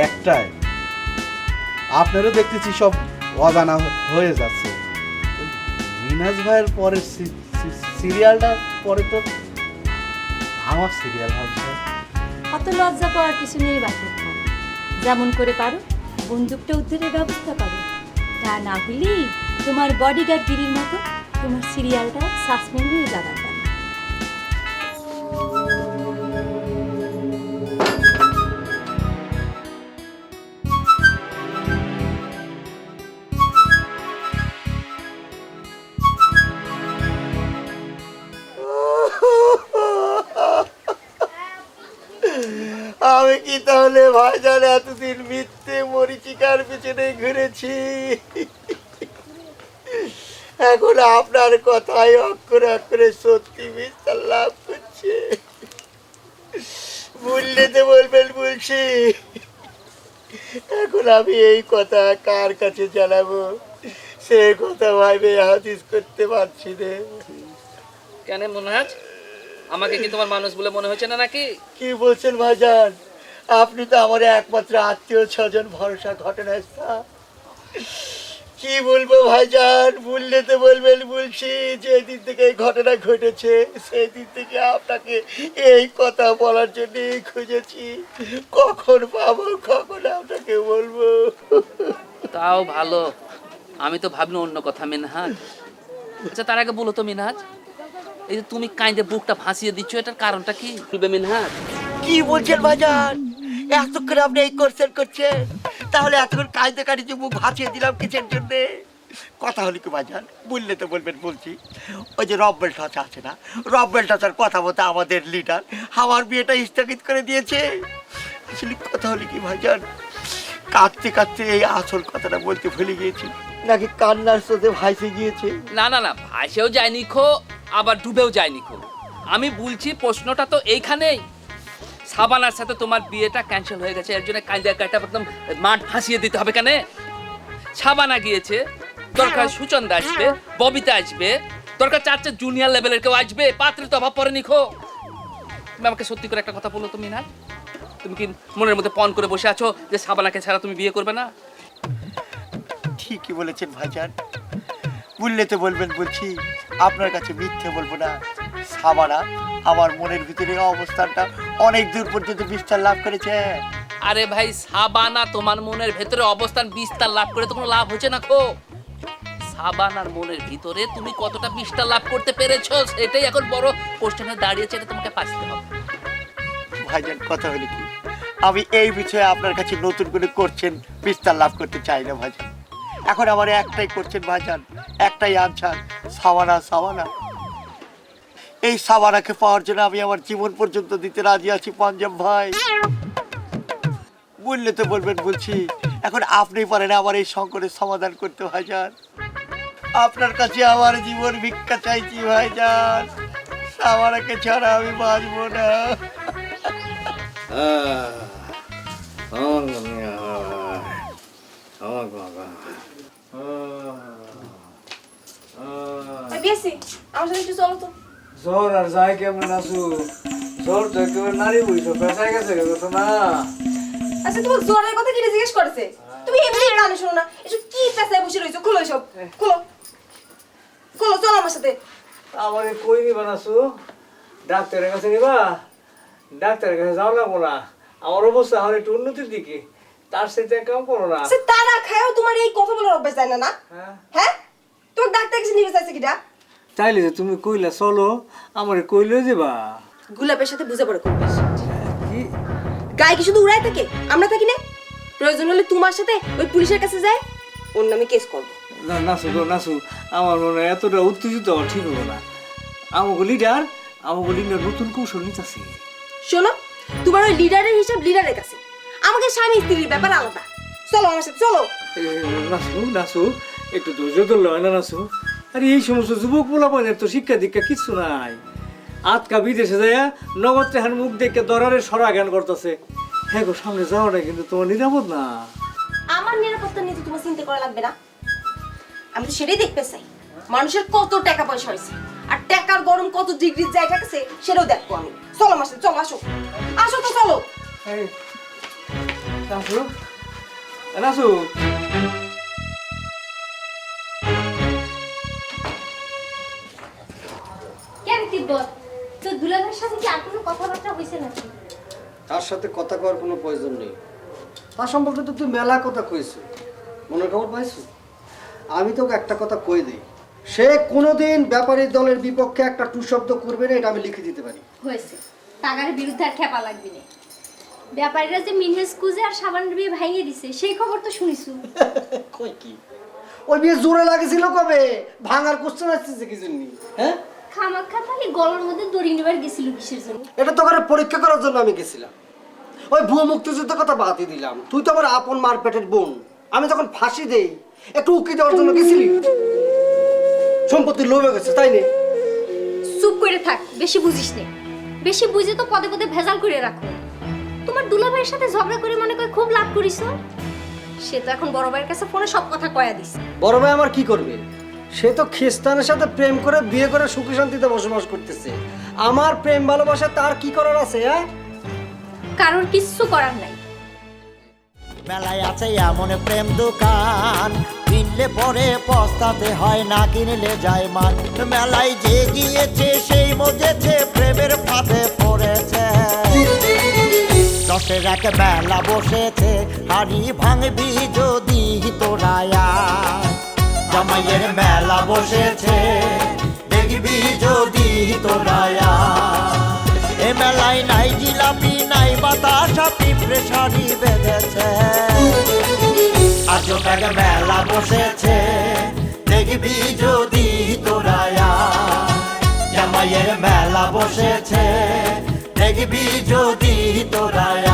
একটাই, আপনারও দেখতেছি সব অজানা হয়ে যাচ্ছে। মিনাজ ভাইয়ের পরের সিরিয়ালটা পরে তো আমার সিরিয়াল ভাবি সাহেব। অত লজ্জা পাওয়ার কিছু নেই বাকের খা। যেমন করে পারো বন্দুকটা উদ্ধারের ব্যবস্থা করো, তা না হলেই তোমার বডিগার্ড গিরির মতো তোমার সিরিয়ালটা সাসপেন্ড হয়ে যাবার পারে। আমি কি তাহলে ভাইজান এতদিন মিথ্যে মরিচিকার পিছনে ঘুরেছি? এখন আপনার কথাই অক্ষরে অক্ষরে সত্যি বিস্তার লাভ করছে। বললেতে বলবেন বলছি, এখন আমি এই কথা কার কাছে জানাবো সে কথা ভাইবে হাদিস করতে পারছি না। কেন মনোজ, আমাকে কি তোমার মানুষ বলে মনে হচ্ছে না নাকি? কি বলছেন ভাইজান? আপনি তো আমার একমাত্র আত্মীয় স্বজন, ভরসা ঘটনাস্থা। কি বলবো ভাইজান, বললে তো বলবেন বলছি, যেদিন থেকে এই ঘটনা ঘটেছে সেই দিন থেকে আপনাকে এই কথা বলার জন্য খুঁজেছি। কখন পাবো, কখন আপনাকে বলবো। তাও ভালো, আমি তো ভাবলাম অন্য কথা মিনহাজ। আচ্ছা তার আগে বলো তো মিনহাজ, এই যে তুমি কাইন্দে বুকটা ভাসিয়ে দিচ্ছ, এটার কারণটা কি বলবে মিনহাজ? কি বলছেন ভাইজান, এতক্ষণ আপনি এই কোশ্চেন করছেন, তাহলে এতক্ষণ কাঁদতে কাঁদতে মুখ ভাসিয়ে দিলাম কিসের জন্য? কথা হলো কি ভাইজান, বললে তো বলবেন বলছি, ওই যে রব্বেল টাচা আছে না, রব্বেল টাচার কথা মতো আমাদের লিডার আমার বিয়েটা স্থগিত করে দিয়েছে। আসলে কথা হলো কি ভাইজান, কাঁদতে কাঁদতে এই আসল কথাটা বলতে ভুলে গিয়েছি, নাকি কান্নার স্রোতে ভাসে গিয়েছে? না না না, ভাসেও যায়নি খো, আবার ডুবেও যায়নি খো। আমি বলছি প্রশ্নটা তো এইখানেই, সাবানার সাথে তোমার বিয়েটা ক্যান্সেল হয়ে গেছে, এর জন্য কাঁদা কাটা একদম মাঠ ভাসিয়ে দিতে হবে কেন? সাবানা গিয়েছে, দরকার সুচন্দা আসবে, ববিতা আসবে, দরকার 4 জুনিয়র লেভেলের কেউ আসবে, পাত্রের তো অভাব পড়েনি খো। তুমি আমাকে সত্যি করে একটা কথা বলো তো মিনাজ, তুমি কি মনের মধ্যে পণ করে বসে আছো যে সাবানাকে ছাড়া তুমি বিয়ে করবে না? ঠিকই বলেছেন ভাইজান, বললে তো বলবেন বলছি, আপনার কাছে মিথ্যে বলবো না। সাবানা আমার মনের ভিতরে অবস্থানটা অনেক দূর পর্যন্ত বিস্তার লাভ করেছে। আরে ভাই, সাবানা তোমার মনের ভেতরে অবস্থান বিস্তার লাভ করে তো কোনো লাভ হচ্ছে না খো। সাবানার মনের ভিতরে তুমি কতটা বিস্তার লাভ করতে পেরেছো সেটাই এখন বড় কোশ্চেনে দাঁড়িয়েছে, এটা তোমাকে পাইতে হবে। ভাইজান কথা হলো কি, আমি এই বিষয়ে আপনার কাছে নতুন করে কোশ্চেন বিস্তার লাভ করতে চাই না ভাইজান। এখন আমার একটাই কোশ্চেন ভাইজান, একটাই আনসার, সাবানা সাবানা। এই সাবানাকে পাওয়ার জন্য আমি আমার জীবন পর্যন্ত দিতে রাজি আছি পাঞ্জাব ভাই। বললে তো বলবেন বলছি, এখন আপনি পারেন আমার এই সংকটের সমাধান করতে ভাইজান। আপনার কাছে আমার জীবন ভিক্ষা চাইছি ভাইজান, সাবানাকে ছাড়া আমি বাঁচবো না। আমার সাথে একটু চলো তো। জ্বর আর যায় কেমন আছো? তোর তো একেবারে নারী বইছো পেশায় গেছে গেছো না। আচ্ছা তোমার জ্বরের কথা কি জিজ্ঞেস করেছে? তুমি এমনি কানে শোনো না, এসব কি পেঁচায় বসে রয়েছো? খোলো এসব, খোলো খোলো, চলো আমার সাথে। আমাকে কই নিবা নাসু? ডাক্তারের কাছে নিবা? ডাক্তারের কাছে যাও না না, আমার অবস্থা আমার একটু উন্নতির দিকে, তার সাথে কাম করো না। সে তারা খায়ও তোমার এই কথা বলার অভ্যাস যায় না না? হ্যাঁ, তোমার ডাক্তার কাছে নিয়ে চাইছে কিটা? তাইলে যে তুমি কইলা চলো, আমারে কইলে যাবা। গোলাপের সাথে বুঝে পড়ে করবে গায়ে কি শুধু উড়াই থাকে? আমরা থাকি না? প্রয়োজন হলে তোমার সাথে ওই পুলিশের কাছে যায়, ওর নামে কেস করবো। না নাসু গো নাসু, আমার মনে হয় এতটা উত্তেজিত হওয়া ঠিক হবো না। আমাকে লিডার নতুন কৌশল নিতেছি। শোনো, তোমার ওই লিডারের হিসাব লিডারের কাছে, আমাকে স্বামী স্ত্রীর ব্যাপার আলাদা। চলো আমার সাথে চলো। নাসু একটু ধৈর্য ধরলে হয় না নাসু? আরে এই সমস্ত যুবক পোলাপানের তো শিক্ষা দীক্ষা কিছু নাই। আজকা বিদেশে যাইয়া নগদ টেহার মুখ দেখে দরারে সরা জ্ঞান করতেছে। হ্যাঁ গো, সামনে যাওয়াটা কিন্তু তোমার নিরাপদ না। আমার নিরাপত্তা নিয়ে তো তোমার চিন্তা করা লাগবে না। আমি তো সেটাই দেখতে চাই, মানুষের কত টাকা পয়সা হয়েছে আর টাকার গরম কত ডিগ্রি যায় থাকছে সেটাও দেখবো আমি। চলো আমার সাথে, চলো, আসো আসো তো চলো। নাসু নাসু কেন তিব্বত, তোর দুলাভাইয়ের সাথে কি আর কোনো কথাবার্তা হয়েছে নাকি? তার সাথে কথা কওয়ার কোনো প্রয়োজন নেই। তার সম্পর্কে তো তুই মেলা কথা কইছিস, মনের খবর পাইছিস? আমি তোকে একটা কথা কই দিই, সে কোনোদিন ব্যাপারী দলের বিপক্ষে একটা টু শব্দ করবে না, এটা আমি লিখে দিতে পারি। হয়েছে, টাকার বিরুদ্ধে আর খেপা লাগবে না। ব্যাপারীরা যে মিনহেজ কুজে আর সাবানের বিয়ে ভাঙিয়ে দিছে সেই খবর তো শুনিছু। কই কি ওই বিয়ে জোরে লাগেছিল কবে? ভাঙার কোশ্চেন আসছে কি জন্য? হ্যাঁ, খামাখা খালি গলার মধ্যে দড়ি নেবার গেছিল কিসের জন্য? এটা তো করে পরীক্ষা করার জন্য আমি গেছিলাম। ওই ভুয়ো মুক্তিযুদ্ধের কথা বাদই দিলাম, তুই তো আমার আপন মারপেটের বোন। আমি যখন ফাঁসি দেই একটু উকি দেওয়ার জন্য গেছিলি, সম্পত্তির লোভে গেছে তাই নে। চুপ করে থাক, বেশি বুঝিস নে। বেশি বুঝে তো পদে পদে ভেজাল করে রাখো। তোমার দুলাভাইয়ের সাথে ঝগড়া করে মনে করে খুব লাভ করিস। সে তো এখন বড় ভাইয়ের কাছে ফোনে সব কথা কয়া দিস। বড় ভাই আমার কি করবে? সে তো খ্রিস্টানের সাথে প্রেম করে বিয়ে করে সুখী শান্তিতে বসবাস করতেছে। আমার প্রেম ভালোবাসা তার কি করার আছে? হ্যাঁ, কারোর কিচ্ছু করার নাই। মেলায় আছে এমন প্রেম দোকান, কিনলে পরে পস্তাতে হয়, না কিনলে যায় মান। মেলায় যে গিয়েছে সেই মজেছে, প্রেমের ফাঁদে পড়েছে। দশের এক মেলা বসেছে, হাড়ি ভাঙবি যদি তোরায়া। জামাইয়ের মেলা বসেছে, দেখবি যদি তোরায়া। এ মেলায় নাই জিলাপি নাই বাতাসা, পিঁপড়ে শাড়ি বেঁধেছে। আজও এক মেলা বসেছে, দেখবি যদি তোরায়া। জামাইয়ের মেলা বসেছে, দেখবি যদি তোরায়া।